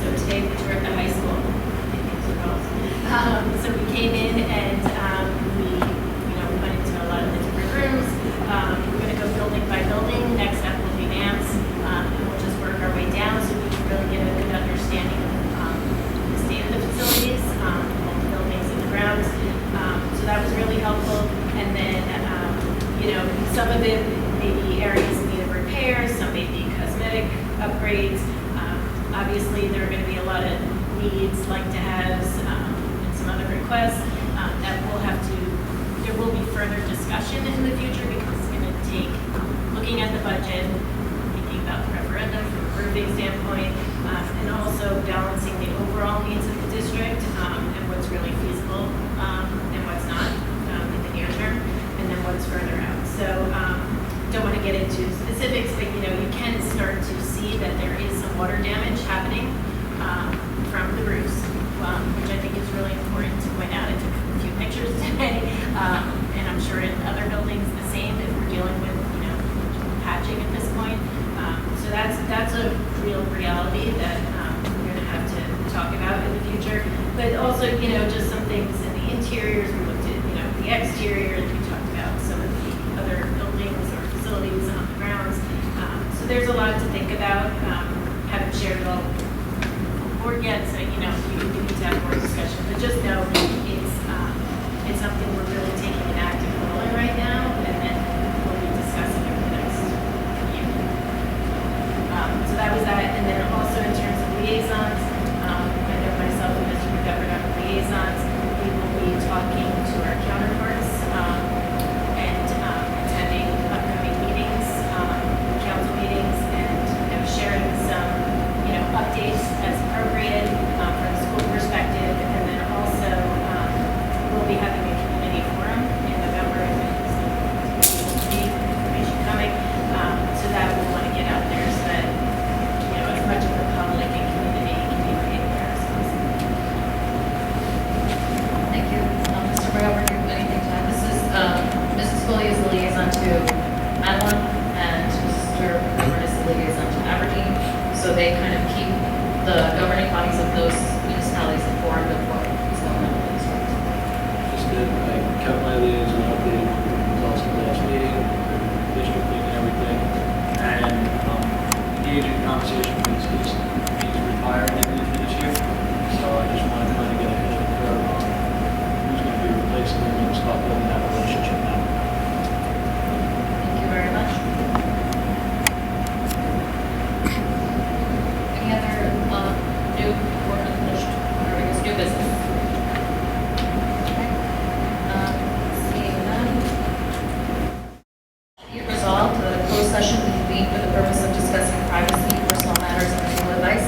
So today we toured the high school. So we came in and we went into a lot of the different rooms. We're going to go building by building. Next up will be NAMS, and we'll just work our way down so we can really get a good understanding of the state of the facilities, all the buildings and the grounds. So that was really helpful. And then, some of it may be areas in need of repair, some may be cosmetic upgrades. Obviously, there are going to be a lot of needs like to have and some other requests that we'll have to further discussion in the future because it's going to take looking at the budget, thinking about the referendum from a proving standpoint, and also balancing the overall needs of the district and what's really feasible and what's not in the near term, and then what's further out. So don't want to get into specifics, but you can start to see that there is some water damage happening from the roofs, which I think is really important to point out. I took a few pictures today, and I'm sure in other buildings the same if we're dealing with patching at this point. So that's a real reality that we're going to have to talk about in the future. But also, just some things in the interiors. We looked at, the exteriors. We talked about some of the other buildings or facilities on the grounds. So there's a lot to think about. Haven't shared it all on board yet, so we need to have more discussion. But just know it's something we're really taking an active role in right now, and then we'll be discussing over the next year. So that was that, and then also in terms of liaisons, I know myself and Mr. McGovern are liaisons. We will be talking to our counterparts and attending upcoming meetings, council meetings, and sharing some, updates as appropriate from the school perspective, and then also we'll be having a community forum in November, and information coming, so that we want to get out there so that as much of the public and community can be made aware as possible. Thank you. Mr. McGovern, do you have anything to add? This is, Mrs. Foley is the liaison to Madeline, and Mr. McGovern is the liaison to Aberdeen. So they kind of keep the governing bodies of those municipalities informed of what is going on in the district. Just did, I kept my liaison updated with the results of the last meeting, district meeting and everything, and engaged in conversation with these kids. He's retiring at the end of this year, so I just wanted to kind of get ahead of the curve on who's going to be replacing him and start building that relationship now. Thank you very much. Any other new or unfinished, or I guess new business? Okay. Seeing none. Be it resolved that a closed session be convened for the purpose of discussing privacy, personal matters, and legal advice.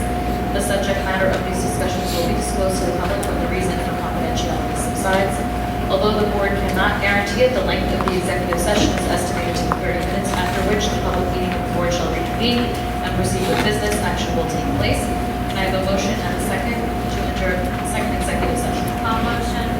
The subject matter of these discussions will be disclosed to the public when the reason for confidentiality subsides. Although the board cannot guarantee it, the length of the executive session is estimated to be 30 minutes, after which the public meeting of the board shall reconvene and proceed with business. Action will take place. Can I have a motion and a second to adjourn second executive session? Motion.